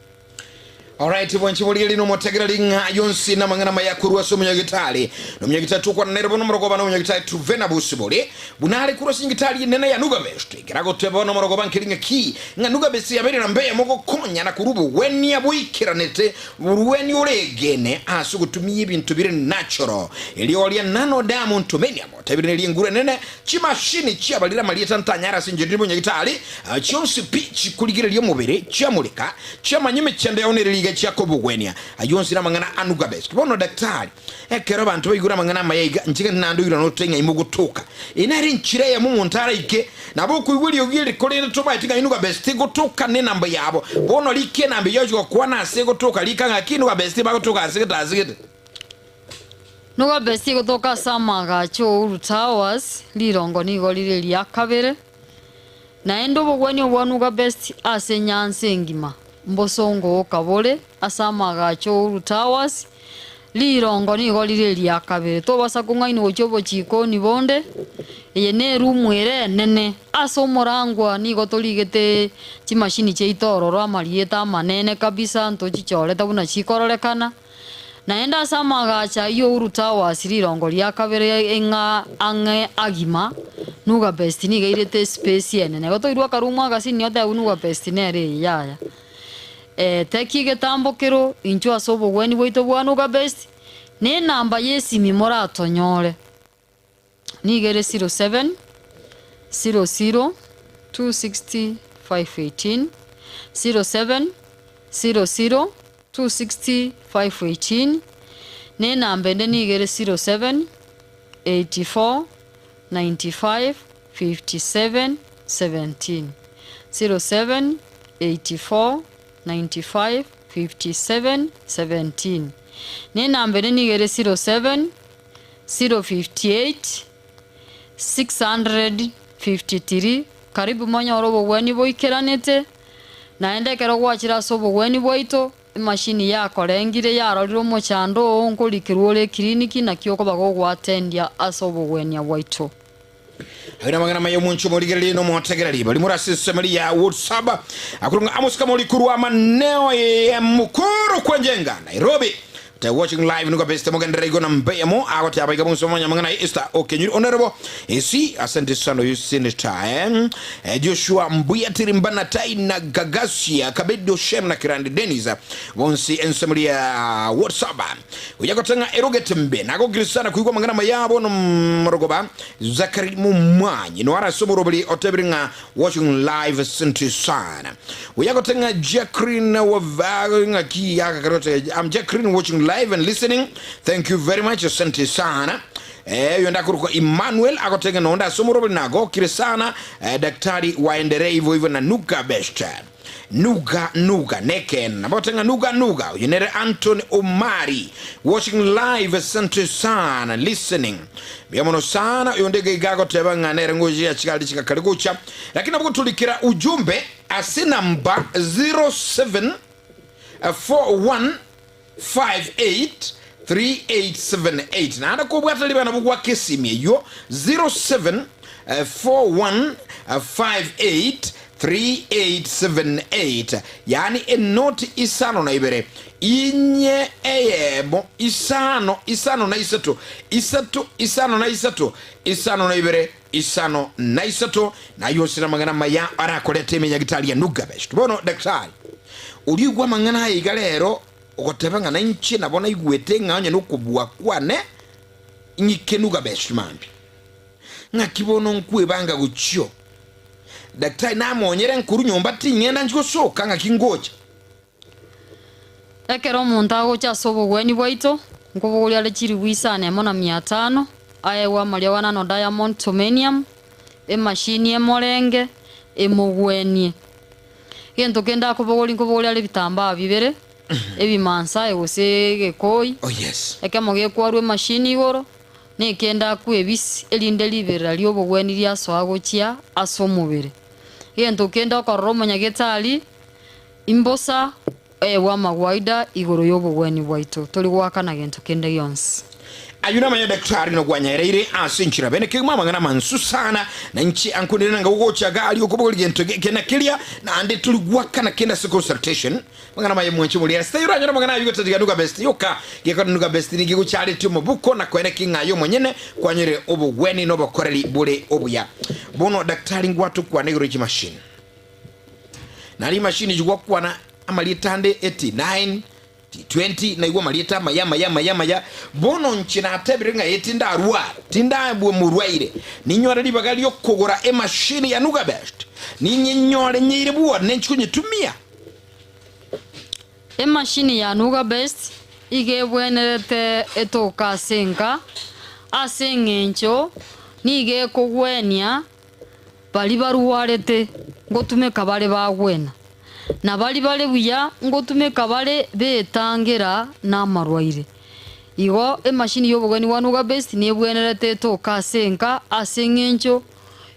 Alright, bwanchi boli no motegera linga yonsi na mangana mayakurwa so munyagitali no munyagitali tukwa na nerebo no morogoba no munyagitali Tuvena busiboli bunale kurwa singitali nene ya Nugabest kirago tebo no morogoba nkiringa ki nga Nugabest yabere na mbeya moko konya na kurubu weni abwikiranete weni uregene asugutumiye ibintu bire natural eliolia nano diamond tumenia motabire lingure nene chimashini chiabalira malieta ntanyara sinjiri munyagitali chionsi pitch kuligire lyo mubere chiamulika chiamanyime chende yaonere chako Obogwenia ayonsi na mangana Nugabest bono daktari ekero bantu bayigura mangana mayiga nchike nandu yura no tenga imugutuka inari nchire ya mumontara ike nabo kuiguri yogire kolene toba itika Nugabest gutuka ne namba yabo bono like namba yojo kwa na se gutuka lika ngaki Nugabest bagutuka asigita Nugabest gutuka samaga cho uru towers lirongo nigo lile lya kabere na endo Obogwenia bwa Nugabest ase nyanse ngima mbosongo kabole asamaga cho towers lirongo nigo lile lya kabere to basa kungaino ochobo chiko ni bonde yene rumwere nene aso morangwa nigo toligete chimashini cheitororo amalieta manene kabisa ntochichore tabuna chikororekana naenda asamaga cha iyo towers lirongo lya kabere enga ange agima Nugabest niga irete space nene gotoirwa karumwa gasini yote Nugabest nere yaya teki Getambokero inchwa so Obogwenia bwaitu bwa Nugabest ne namba yesimi moratonyore nigere 07 00 260 518 07 00 260 518 ne namba ende nigere 07 84 95 57 17 07 84 95 57 17 ne nambere nigere 07 058 653 karibu monya Obogwenia bwikiranete naende kero gwachira so Obogwenia bwaitu machine yako rengire yaroriro mochando onkolikirwore kliniki na kioko bagogwatendia aso Obogwenia bwaitu Hina mangana mayo munchu moligere no motegera liba limura sistemali ya WhatsApp akurunga amuska molikuru amaneo ya mukuru kwa njenga Nairobi They watching live Nugabest Mogandere go na mbeyamo agote abaga munso manya mangana Esther okay honorable esi asante sana you seen the time Joshua Mbuya Tirimbana Tai na Gagasia Kabedo Shem na Kirandi Dennis wonsi ensemble ya WhatsApp uyakotenga Getembe nago grisana kuigwa mangana mayabo no mrogoba Zakari Mumwanyi no ara somorobli otebringa watching live sente sana uyakotenga Jacqueline wavaga ki yaka karote Jacqueline watching live and listening. Thank you very much. Asante sana. Yonda kuruko Emmanuel akotenge nonda somoro nago kire sana. Daktari waendelee hivyo hivyo na Nugabest. Nuga neken abotenga nuga yenere Anthony Omari watching live. Asante sana listening biamono sana yondege igago tebanga nere ngoji ya chikali chikakalikucha. Lakini abuko tulikira ujumbe asinamba 0741583878 na anda kubwata liba na bugwa kesimi yo 0741583878 yani enoti isano na ibere inye eyebo isano na isato isano na ibere isano na isato na yosira mangana maya arakolete menya gitali ya Nugabest. Bono daktari uligwa mangana igalero okotebanga na inchi nabona igwete nganya nokubwa kwane nyike Nugabest mambi ngakibono nkwebanga guchyo daktari namonyere nkuru nyomba tinyenda njiko soka ngakingoja ekero omonto agocha Obogwenia bwaito nkobogori ale chiri wisane mona 500 ayewa maria wana no diamond tomanium emashini emorenge emogwenie gento kenda nkobogori ale bitamba bibere ebimansa egose gekoi. Oh yes. Ekemo gekwarwe emashini igoro nekenda kwebisi elinde libera lyo Obogwenia lya soagochia asomubere gento kenda kororo monyagetali imbosa wa magwaida igoro y'Obogwenia bwaito tuli gwakana gento kende yonse ayuna manya daktari no gwanyareire asinchira bene kigma mangana mansu sana na nchi ankunira nga ugocha gali okobogoli gento kena kilia na ande tuli gwakana kenda consultation mangana maye mwenchi muri stay uranyora mangana yugo tadiga Nugabest yoka geko Nugabest ni gigo chali tumo buko na kwene kinga yo mwenyene kwanyere Obogwenia no bakoreli bure obuya bono daktari ngwatu kwa negro machine nali machine jugwa kwa na amalitande 89 20 na igwa malieta mayama bono nchina atebirenga yetinda arwa tinda bwe murwaire ninywara libagali yokogora emashini ya Nugabest ninyenyore nyire bwa nenchikunye tumia emashini ya Nugabest igebwenerete etoka senka asengencho nige kogwenia bali baruwarete ngotumeka bale bagwena na bali buya ngotumeka bale betangira na marwaire igo emashini y'Obogwenia wa Nugabest nebwenerete toka senka asengencho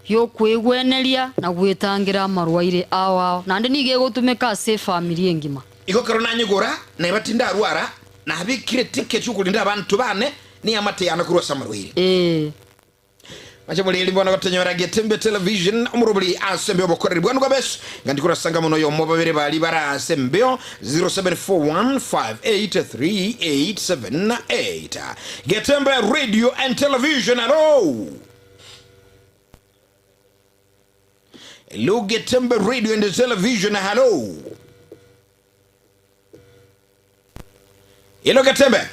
yo kwegweneria na gwetangira marwaire awa nande nige gotumeka se family engima igo karona nyigora na batinda arwara na abikire ticket y'ukulinda abantu bane ni amate yana kurwa samarwaire Machamuli mbona gotanyora Getembe Television umurubuli asembe obokoreri bwa Nugabest ngandikura sanga muno yo mobabere bali bara asembe 0741583878 Getembe Radio and Television. Hello Getembe Radio and Television. Hello Getembe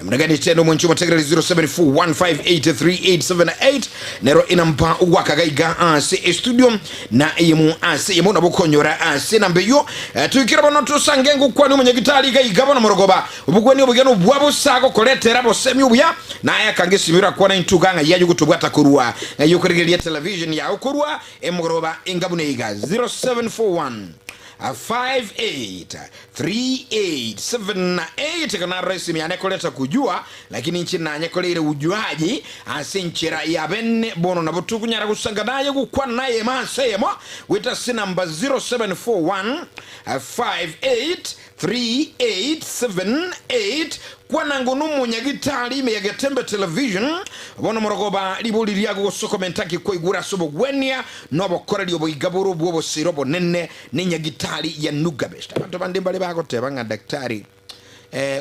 Mnagani tendo mwenchuma tegre 0741583878 nero inampa wakagaiga ase studio na yemu ase yemu nabukonyora ase nambeyo tukira bono tusangengu kwani munyagitali gaiga bono morogoba Obogwenia obugeno bwabo sako koletera bosemi obuya na yakangesimira kwa ntuganga yaje gutubwata kurwa ngayo kuregelia television ya okurwa emoroba ingabuneiga 0741583878 kana resimi anekoleta kujua lakini nchi na anyekolere ujuaji asinchira ya benne bono na butukunyara kusanga naye gukwa naye masemo wita sinamba 0741583878 kwa nangono munyagitali me ya Getembe Television bono morogoba libuli lyago gosokomentaki ko igura Obogwenia no bokoreli oboigaburu bwo sirobo nene ninyagitali ya Nugabest abantu bande bale bagotebanga daktari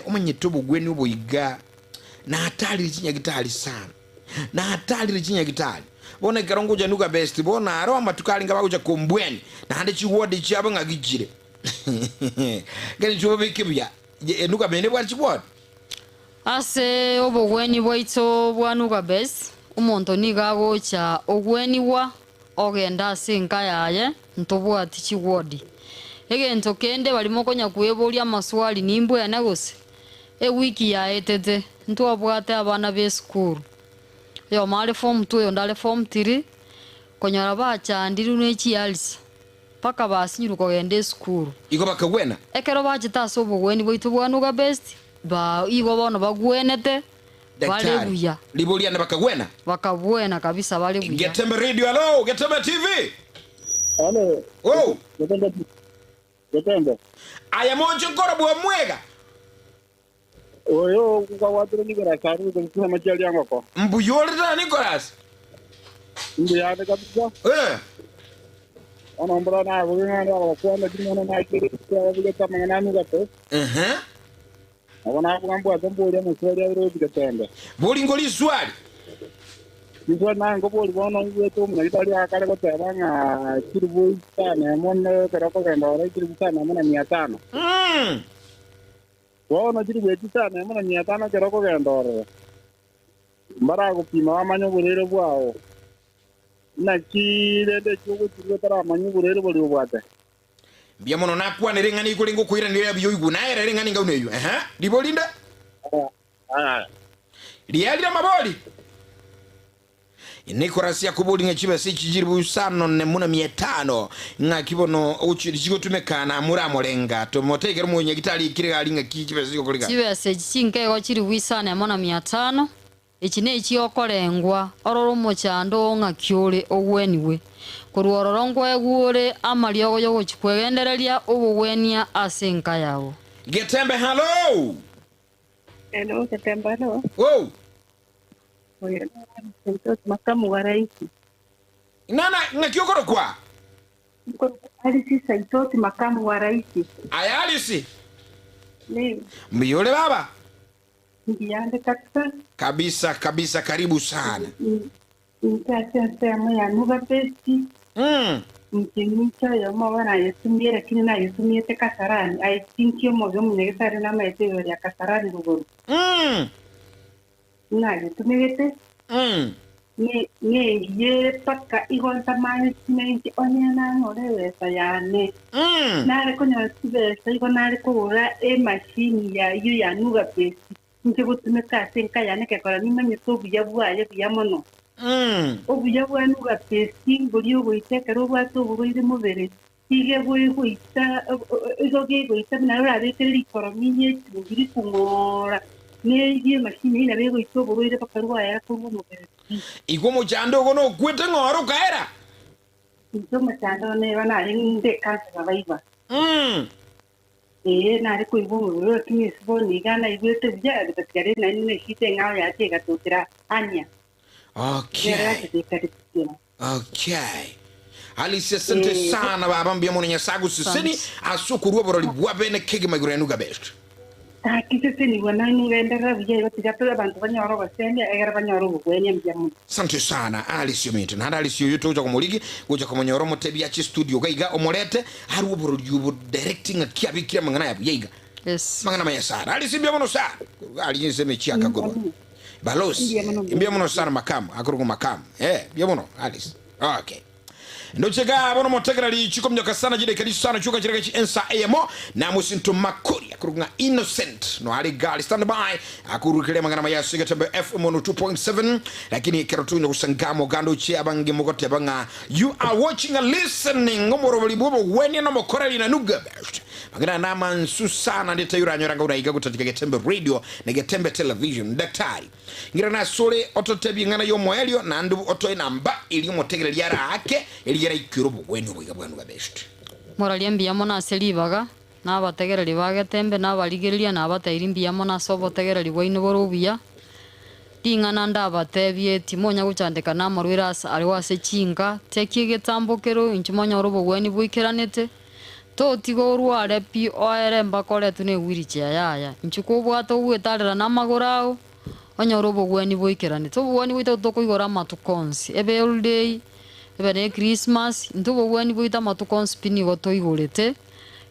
umanyitu Obogwenia oboiga na hatali chinyagitali sana na hatali chinyagitali bona karongo ja Nugabest bona aro amatukali ngabakuja kombweni na hande chiwodi cyabo ngagijire gani chobe kibya Nugabest bwa chiwodi ase Obogwenia bwaito bwa Nugabest umonto nigagocha Obogwenia ogenda senka yaye ntobwati chiwodi egento kende balimo konya kwebolia maswali nimbwe yanagose wiki ya etete ntwabwate abana be school yo mali form 2 yo ndale form 3 konyora bachandiru nechialisa paka basinyuru kogende school iko bakagwena ekero bachitaso Obogweni boitu bwa Nugabest ba igo bono bagwenete bale buya libolia na bakagwena kabisa bale buya. Getembe Radio, hello, Getembe TV. Hello. Oh. Getembe. Aya monjo kora bwa mwega. Oyo kwa watu ni kwa saru kwa machali yangu kwa. Mbuyole da Nicholas. Ndio kabisa. Ana mbona na wewe na kwa na kimona na kile kwa vile kama na Nugabest. Abona kwambo atombo ya mswali ya roho Getembe. Boli ngoli swali. Ndio na ngo boli bona ngweto mna itali akale kwa tabanga kiribu sana mone karako kanda ora kiribu sana mona 500. Wao kiribu sana mona 500 karako kanda ora. Mbara kupima amanyo burere bwao. Na kire de chugo chugo tara amanyo burere boli bwate. Biamono na kwa nerengani kulingo kuira nire biyo iguna era rengani ngauneyo. Libolinda? Lialira maboli. Nicholas yakubuli ngechiba sichijiribu sano ne muna 500 ngakibono uchirigo tumekana mura molenga tomotegera munye gitali kire alinga kichiba siko kolika chiba sechinke wachiri wisana muna 500 echine echi okolengwa ororo mochando ngakyole ogweniwe kuruororongwa egure amali ogoyo gochikwegendereria Obogwenia asenka yawo. Getembe, hello. Hello, Getembe, hello. Oh. Oye, entonces makamu wa rais. Nana ngakiokoro kwa? Alisi saitoti makamu wa rais. Aya Alisi? Ni. Mbiyole baba? Ndiyande kabisa. Kabisa karibu sana. Nitasiasa ya Nugabest. Mtimicha ya mwana yetumie lakini na yetumie te Kasarani. I think yo moyo mnyegetari na maiteo ya Kasarani ruguru. Na yetumie ne paka igonta mai sinenti onyana ngore sayane nare konya sibesa igonare kugura machine ya yu ya Nugabest nje gutumeka senka yane ke kora ni manye to buya bwaye buya mono obuya bwa Nugabest nguri ugoiteka rubwa to bugoire mubere tige buri guita igoge guita na rare kiri korominye ngiri kumora ne machine ina bego itobo roire pakarwa ya kumu mubere iko mojando gono kwete ngoro kaera ito mojando ne bana inde kansa baiba na ko ibo mo kini sbo ni gana ibete bya de pakare na ne hite ngao ya tega totira anya okay Alisi asante sana baba mbia mwana nyasagu sisini asukuruwa boroli bwabene kege magure Nugabest. Kisii wanani wendera vijay watigato abantu banyoro basende egera banyoro Obogwenia mjamu. Asante sana Alisi yominto na Alisi yoto uja kumuligi uja kumonyoro motebi ya studio gaiga omorete haruwa boroli yubo directing akiabikira mangana ya buyaiga. Yes. Mangana mayasara Alisi mbia mwana sana Alisi nseme chia kagurwa Balosi mbia mwana sana makamu akurugu makamu mbia mwana Alisi okay. Ndochega bono motegera li chiko mnyoka sana jide kali sana chuka chireka chi ensa emo na musinto makuri akurunga innocent no ali gali stand by akurukile mangana maya Getembe FM 2.7 lakini kerotu ndo kusangamo gando chi abangi mogote abanga you are watching and listening ngomoro balibubo Obogwenia no mokorali na Nugabest magana na mansu sana ndeta yura nyoranga unaiga kutatika Getembe Radio na Getembe Television daktari ngira na sole ototebi ngana yo moelio na ndu oto inamba ili motegera liara ake yera ikiro Obogwenia bwiga bwa Nugabest moralia mbiyamo na selibaga na bategereri ba Getembe na baligereria na batairi mbiyamo na sobotegereri bwaino borobia dingana ndabatebie timonya guchandika na marwira ari wase chinga tekie getambokero inchimonya Obogwenia bwikiranete to tigo ruare pi oere mbakore tune wiriche yaya nchuko bwato gwetarira na magorao onya Obogwenia bwikiranete Obogwenia bwito tokoigora matukonsi ebe all day ebe Christmas nto Obogwenia bwita matukonsi pini goto igorete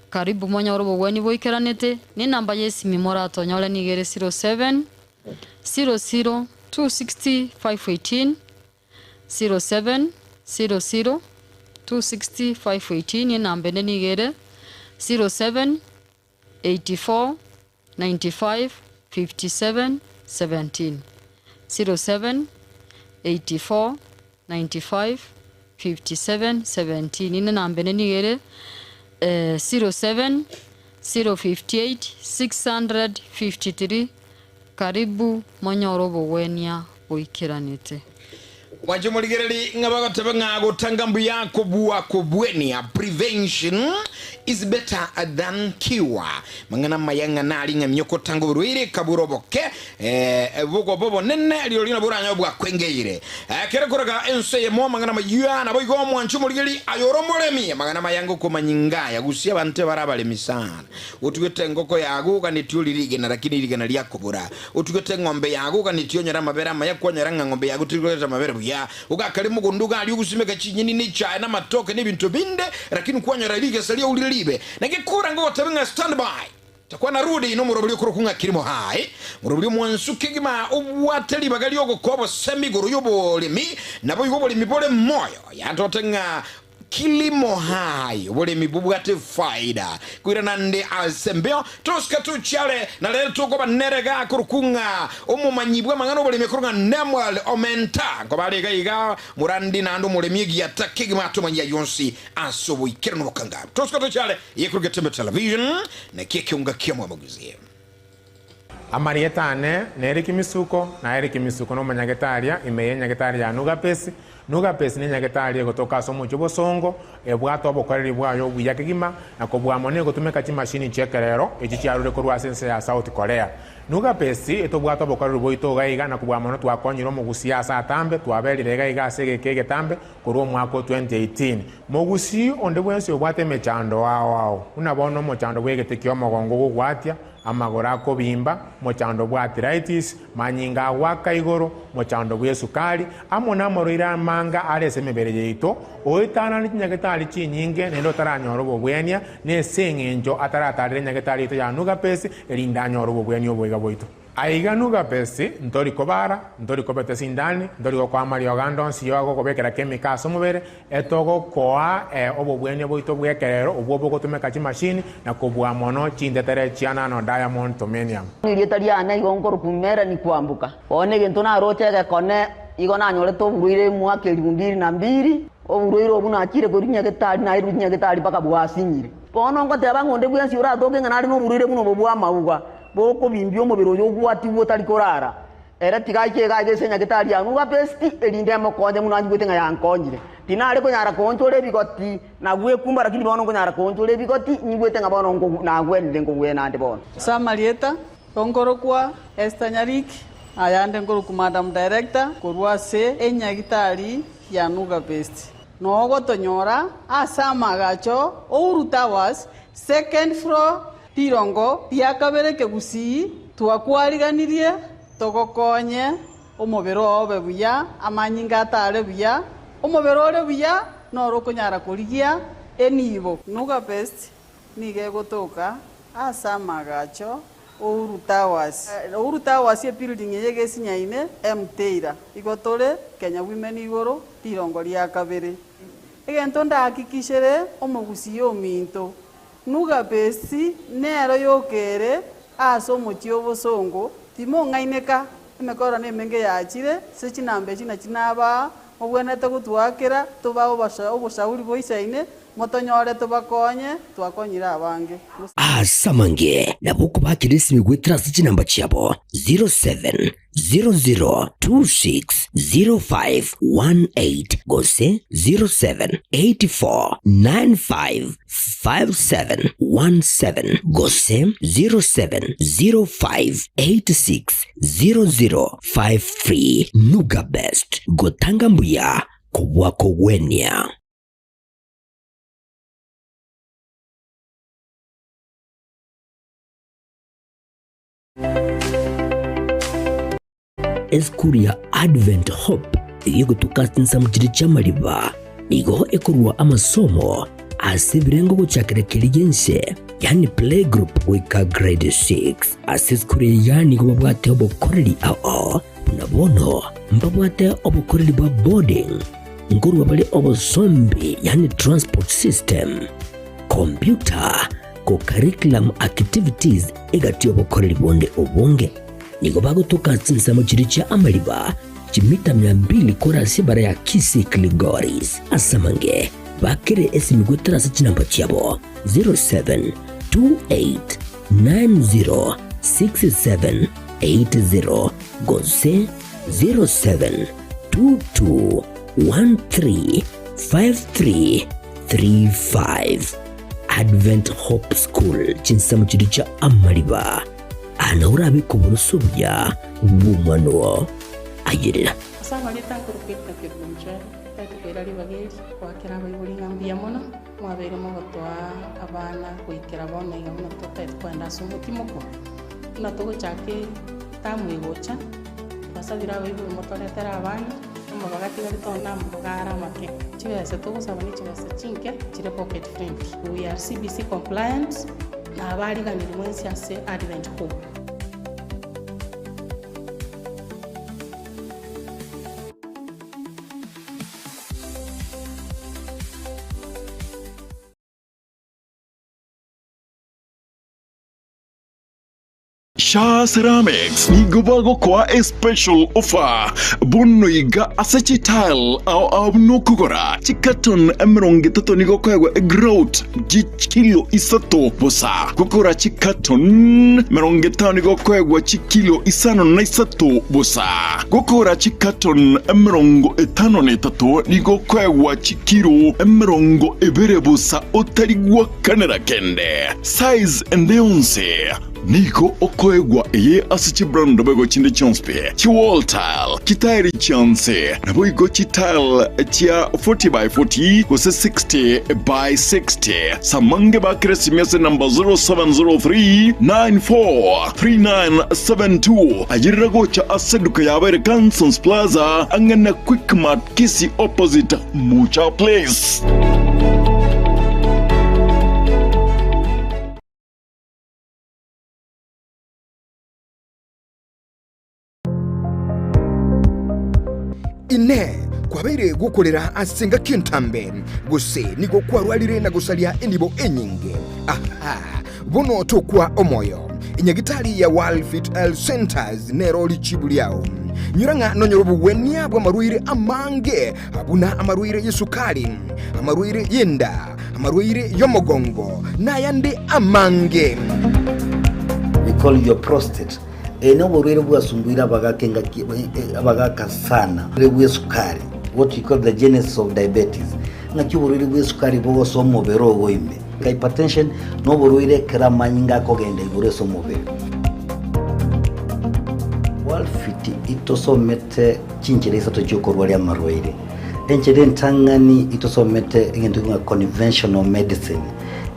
karibu monya Obogwenia bwikiranete ni namba yesimi morato nyole ni 07 00 260 518 07 00 260 518 ni namba ni 07 84 95 57 17 07 84 95 57 17 ine namba nenigere 07 058 653 karibu monyoro Obogwenia boikiranite Wajomuligereri ngabagotebe ngagotanga yako buwa Obogwenia. Prevention is better than cure. Mangana mayanga nali ngamyoko tango ruire kaburoboke bugo bobo nenne liolina buranya bwa kwengeire kere koraga ense mo mangana mayua na boigo mwanchu muligeri ayoromolemi mangana mayango ko manyinga ya gusia bante barabale misana utugete ngoko yago kanityo lirige na lakini lirige na lyakobora utugete ngombe yago kanityo nyara mabera mayakonyara ngombe yago tugete mabera buya ugakale mugunduga ali ugusimeka chinyini ni cha na matoke ni bintu binde lakini kwanyara lirige salia ulilibe nagikura ngo tabenga standby takwa narudi no murobuli kurukunga kirimo hai murobuli mwansuke gima obwateli bagali ogokobo semiguru yobolimi nabo yobolimi bole moyo yantotenga kilimo hai wole mibubwate faida kuirana ndi asembeo toska tu chale na lelo tuko banerega kurukunga omumanyibwe mangano wole mikurunga nemwal omenta kobalega iga murandi nando mole migi atake mato manya yonsi asobo ikirano bokanga toska tu chale yekuru Getembe Television na kikiunga kiamwa maguzie amarietane neriki misuko na eriki misuko no manyagetaria imeye nyagetaria Nugabest Nugabest ni nyagetaria gotoka somo chobosongo ebwato obokoreri bwayo buyakigima na kobwamone gotumeka chimashini chekerero echichiarure korwa sense ya South Korea Nugabest etobwato obokoreri boito gaiga na kobwamone twakonyiro mugusiasa atambe twaberire gaiga asege Getembe korwa mwako 2018 mugusi onde bwense obwate mechando wao unabono mochando bwegetekyo mogongo gugwatia amagora akobimba mochando bwa arthritis manyinga waka igoro mochando bwa sukari amona moroira manga arese mebere yeito oitana ni nyagetali chinyinge nendo taranyoro Obogwenia ne sengenjo ataratarire nyagetali ito ya Nugabest erinda nyoro Obogwenia oboiga boito aiga Nugabest ntori kobara ntori kobete sindani ntori kwa Mario Gandonsi yogo kobekera chemicals omubere etogo koa Obogwenia boito bwekerero obwo gotumeka chimashini na kobwa mono chindetere chiana no diamond tomenium irietariana igongoro kumera ni kwambuka one gento na rochege kone igona nyore to buruire mwaka 2022 oburuire obuna akire ko nyagetali na iru nyagetali paka bwasinyire pono ngoteba ngonde bwensi ura toke nganari no buruire buno bwa mauga boko bimbyo mubiro yo gwati wotari korara era tigaike gaige senya Getembe ya Nugabest erinde mokonje munanyi gwete ngayankonyire tinare ko nyara konchore bigoti na gwe kumba lakini bono ko nyara konchore bigoti nyigwete ngabono ngo na gwende ngo gwe nande bono Samarieta onkorokwa Nyamira ayande ngoroku Madam Director korwa se enyagitari ya Nugabest nogo tonyora asama gacho Ouru Towers second floor tirongo tiakabere kegusi twakwariganirie togokonye omobero obe buya amanyinga atare buya omobero ore buya noro konyara kurigia enibo Nugabest nige gotoka asama gacho Ouru Towers Ouru Towers ye building yege sinyaine mteira igotore Kenya Women igoro tirongo ria kabere egento ndakikishere omogusi yominto Nugabest nero yokere aso mochio bosongo timo ngaineka emekora nemenge yachire se chinambe china chinaba obwenete gutwakira tuba oboshauri boisaine motonyore tubakonye twakonyira abange asamange nabuko bakirisi gwetira chinamba chiabo 0700260518 gose 0784955717 gose 0705860053 Nugabest gotanga mbuya kubwa Obogwenia. Eskuria Advent Hope yigo tukatinsa mchiri chamaliba igo ekurwa amasomo asibirengo guchakira kiligense yani playgroup wika grade 6 asiskuria yani kubabwate obokoreri ao unabono mbabwate obokoreri bwa boarding ngurwa bali obosombi yani transport system computer co-curriculum activities egatio bokoreri bonde obonge nigo bagotoka tsinsamo chiri cha amaliba chimita 200 korasi bara ya Kisii Kilgoris asamange bakire esimigwetara sachinamba chiabo 0728906780 gose 0722135335 Advent Hope School chinsamo chiri cha amaliba anaurabi kuburusobya bumano ayirira asaba leta kurupita kirumche etukera libageri kwakira bayibuli ngambia mono mwabere mogotwa abana kuikira bona igamo tota kwenda sumutimoko na togo chake tamwigocha basabira bayibuli motoletera abana mabagati galitona mbugara make chibese togo sabani chibese chinke chire pocket friendly we are CBC compliant na abari ganirwensi ase Advent Hope. Sha Ceramics ni gubago kwa a special offer bunno iga asachi tile au nokugora chikaton emronge toto ni gokwa growth kilo isato bosa gokora chikaton meronge tani gokwa kilo isano na isato bosa gokora chikaton emrongo etano ne tato ni gokwa kilo emrongo ebere bosa otarigwa kanera kende size endeonse Niko okoegwa eye asichi brando bego chinde chonspe chi wall tile kitairi chance na boigo chi tile chia 40 by 40 kose 60 by 60 samange ba kresi mese number 0703943972 ajirira gocha aseduka yabere Kansons Plaza angana Quick Mart Kisii opposite Mucha Place. Ine kwabere gukorera asenga kintambe guse nigo kwarwalire na gusalia indibo enyinge aha bono tokwa omoyo inyagitali ya World Fit Health Centers nero lichibuliao nyuranga Obogwenia bwa maruire amange abuna amaruire yesukali amaruire yenda amaruire yomogongo na yande amange. We call your prostate eno borwere bwasumbuira abagaka sana bwe sukari, what you call the genesis of diabetes na kiborwere bwe sukari bo somo bero goime hypertension no borwere kera manyinga kogenda ibure somo bero walfiti itosomete chinchereza tochokorwa ya marwaire enchede ntangani itosomete ngendo nga conventional medicine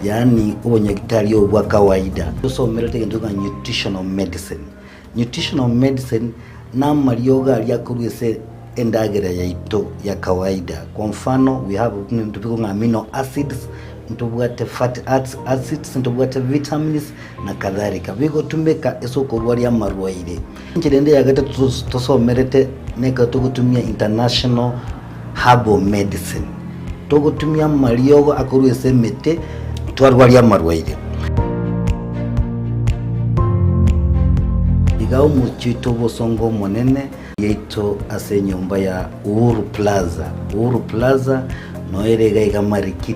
yani ubonyagitari obwa kawaida itosomete ngendo nga nutritional medicine. Nutritional medicine na marioga aliakurwese endagera ya ito ya kawaida. Kwa mfano we have amino acids, ntubwate fatty acids, ntubwate vitamins na kadhalika. Bigo tumeka eso korwari ya marwaire. Nchirende ya gata tosomerete neka tugutumia international herbal medicine. Tugutumia marioga akurwese mete twarwari ya marwaire. Igao muchito bosongo monene yeito ase nyumba ya Uhuru Plaza no erega iga marikiti